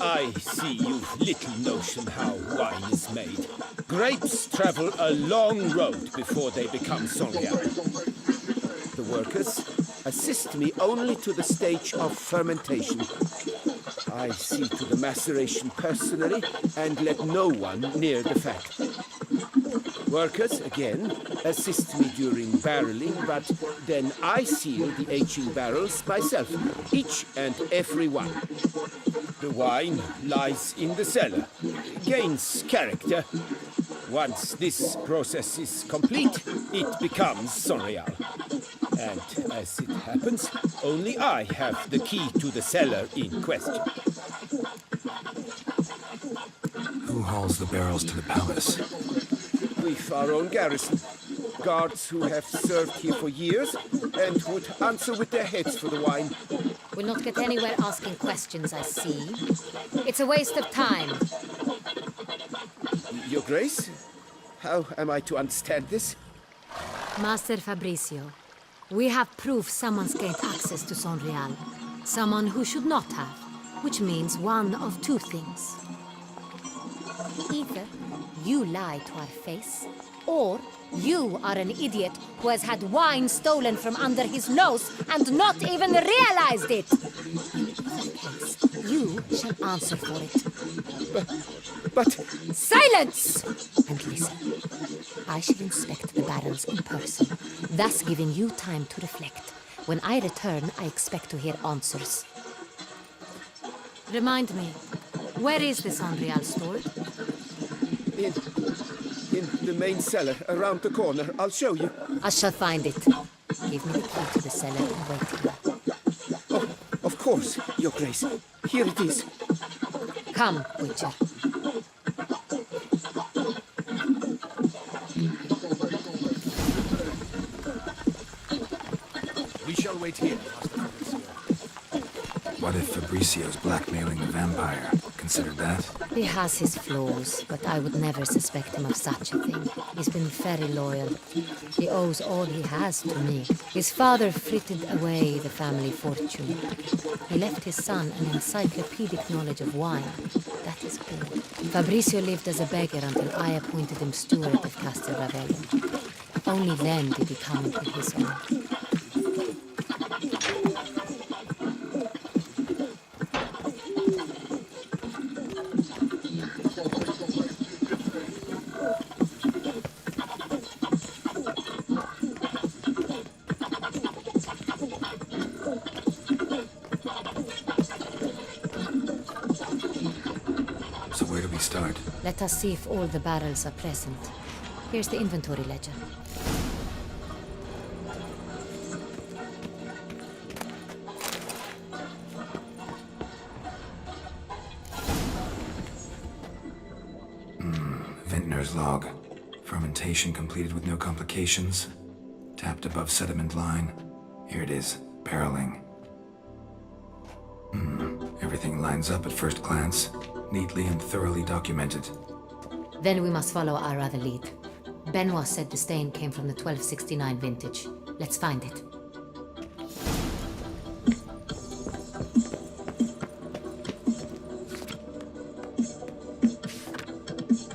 I see you've little notion how wine is made. Grapes travel a long road before they become Sonreal. The workers assist me only to the stage of fermentation. I see to the maceration personally and let no one near the factory. Workers, again, assist me during barreling, but then I seal the aging barrels myself, each and every one. The wine lies in the cellar, gains character. Once this process is complete, it becomes Sonreal. And as it happens, only I have the key to the cellar in question. Who hauls the barrels to the palace? We've our own garrison. Guards who have served here for years and would answer with their heads for the wine. We'll not get anywhere asking questions, I see. It's a waste of time. Your Grace? How am I to understand this? Master Fabrizio, we have proof someone's gained access to Sonreal. Someone who should not have, which means one of two things. Either you lie to our face, Or you are an idiot who has had wine stolen from under his nose and not even realized it. In either case, you shall answer for it. But... Silence! And listen. I shall inspect the barrels in person, thus giving you time to reflect. When I return, I expect to hear answers. Remind me, where is this Henrial stored? In the main cellar, around the corner. I'll show you. I shall find it. Give me the key to the cellar and wait here. Oh, of course, Your Grace. Here it is. Come, Witcher. We shall wait here, What if Fabricio's blackmailing the vampire? Consider that? He has his flaws, but I would never suspect him of such a thing. He's been very loyal. He owes all he has to me. His father frittered away the family fortune. He left his son an encyclopedic knowledge of wine. That is good. Fabricio lived as a beggar until I appointed him steward of Castel Ravello. Only then did he come into his own. Let us see if all the barrels are present. Here's the inventory ledger. Vintner's log. Fermentation completed with no complications. Tapped above sediment line. Here it is. Barreling. Everything lines up at first glance. Neatly and thoroughly documented. Then we must follow our other lead. Benoit said the stain came from the 1269 vintage. Let's find it.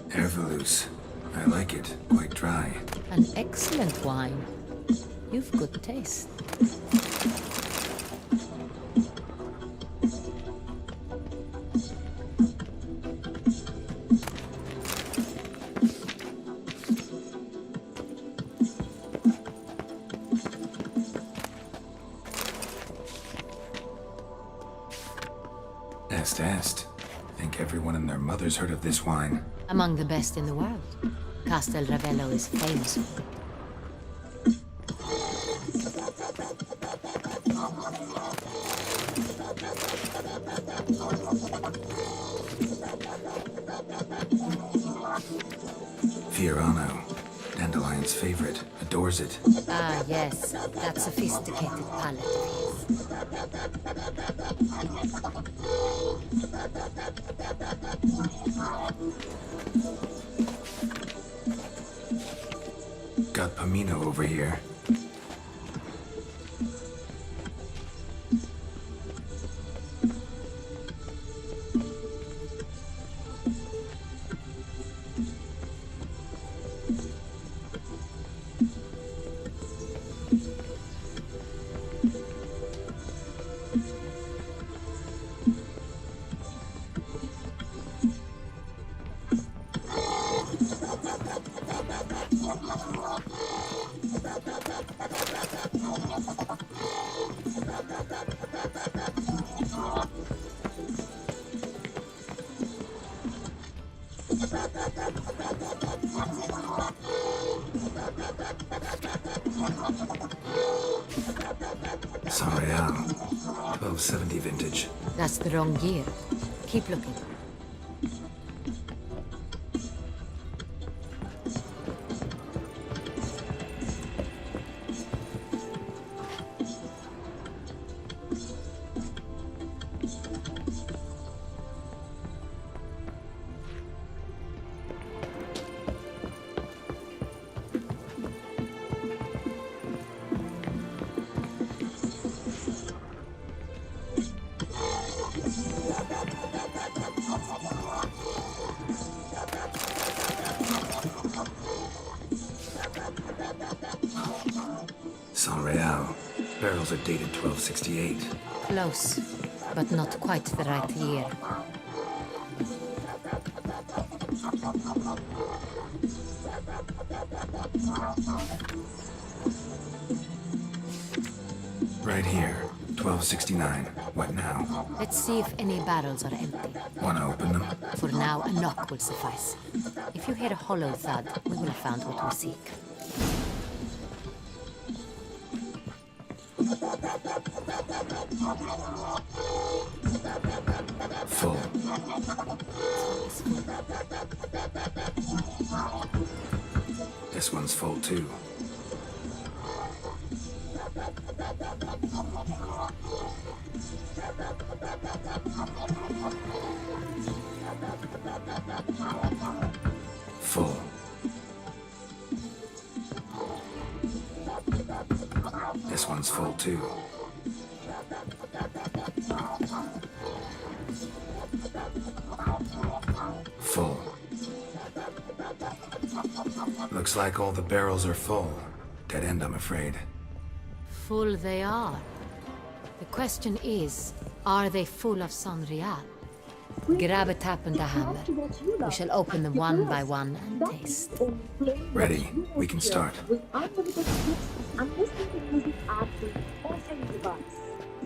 Herveloos. I like it. Quite dry. An excellent wine. You've good taste. Est. Think everyone and their mother's heard of this wine. Among the best in the world. Castel Ravello is famous for it. Fiorano. Dandelion's favorite. Adores it. Ah, yes. That sophisticated palate of his. Got Pomino over here. Saint-Réal, 1270 vintage. That's the wrong year. Keep looking. San Real. Barrels are dated 1268. Close, but not quite the right year. Right here. 1269. What now? Let's see if any barrels are empty. Wanna open them? For now, a knock will suffice. If you hear a hollow thud, we will have found what we seek. Full. This one's full too. Full. This one's full too. Full. Looks like all the barrels are full. Dead end, I'm afraid. Full they are. The question is, are they full of San Real? Grab a tap and a hammer. We shall open them one by one and taste. Ready. We can start. With unlimited tips and listening to music ad-free on any device.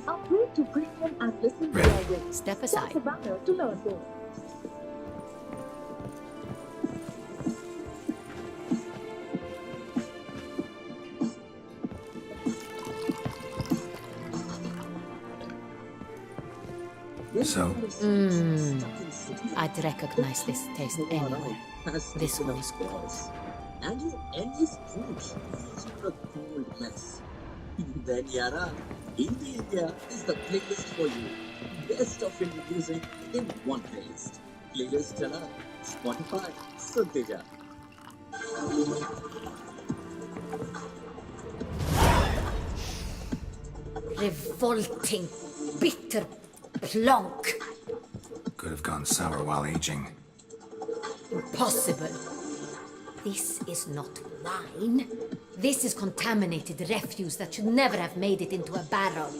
Upgrade to premium and listen to your way. Step aside. Tap the banner to learn more. So? I'd recognize this taste anywhere. This one is good. And your endless push leaves you a cold mess. Then Yara, Indie India is the playlist for you. Best of indie music in one place. Playlist चला Spotify सुनते जा. Revolting, bitter plonk. Could have gone sour while aging. Impossible. This is not wine. This is contaminated refuse that should never have made it into a barrel.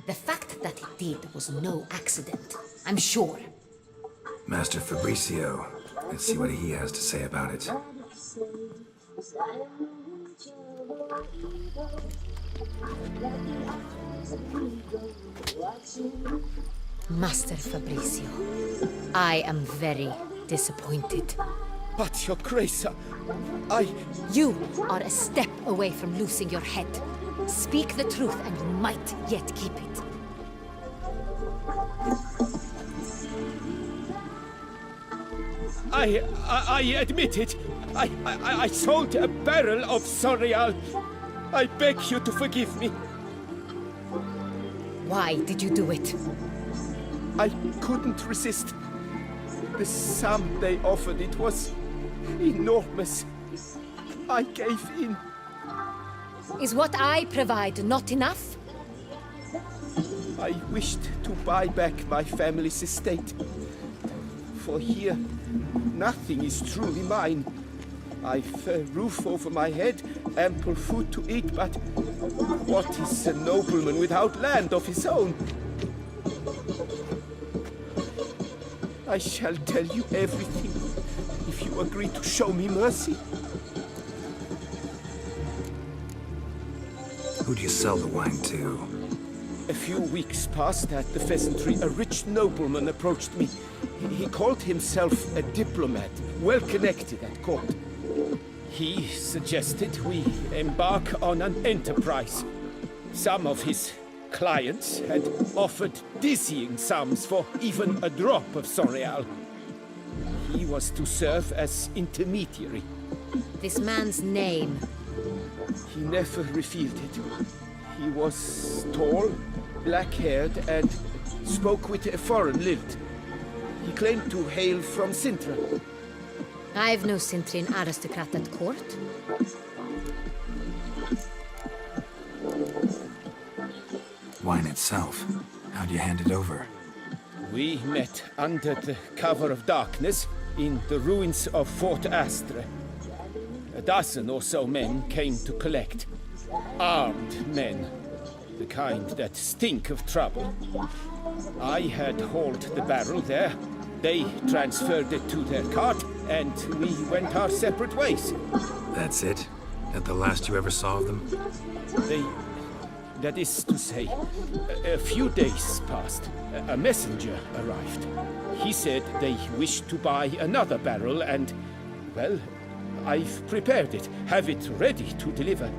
The fact that it did was no accident, I'm sure. Master Fabricio. Let's see what he has to say about it. Master Fabricio, I am very disappointed. But, Your Grace, You are a step away from losing your head. Speak the truth and you might yet keep it. I admit it. I sold a barrel of San Real. I beg you to forgive me. Why did you do it? I couldn't resist. The sum they offered, it was enormous. I gave in. Is what I provide not enough? I wished to buy back my family's estate. For here, nothing is truly mine. I've a roof over my head, ample food to eat, but what is a nobleman without land of his own? I shall tell you everything if you agree to show me mercy. Who do you sell the wine to? A few weeks past at the Pheasantry, a rich nobleman approached me. He called himself a diplomat, well connected at court. He suggested we embark on an enterprise. Some of his clients had offered dizzying sums for even a drop of San Real. He was to serve as intermediary. This man's name? He never revealed it. He was tall, black-haired, and spoke with a foreign lilt. He claimed to hail from Sintra. I've no Sintrin aristocrat at court. Wine itself. How'd you hand it over? We met under the cover of darkness in the ruins of Fort Astre. a dozen or so men came to collect. Armed men. The kind that stink of trouble. I had hauled the barrel there. They transferred it to their cart, and we went our separate ways. That's it? That the last you ever saw of them? That is to say, a few days passed. A messenger arrived. He said they wished to buy another barrel and, well, I've prepared it. Have it ready to deliver.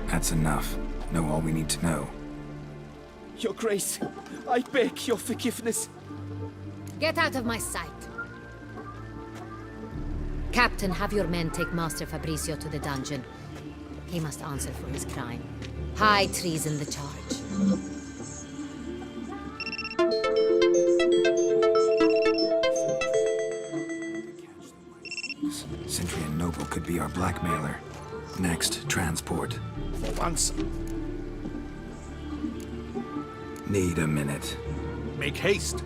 That's enough. Know all we need to know. Your Grace, I beg your forgiveness. Get out of my sight. Captain, have your men take Master Fabrizio to the dungeon. He must answer for his crime. High treason the charge. Sentry and Noble could be our blackmailer. Next, transport. For once. Need a minute. Make haste.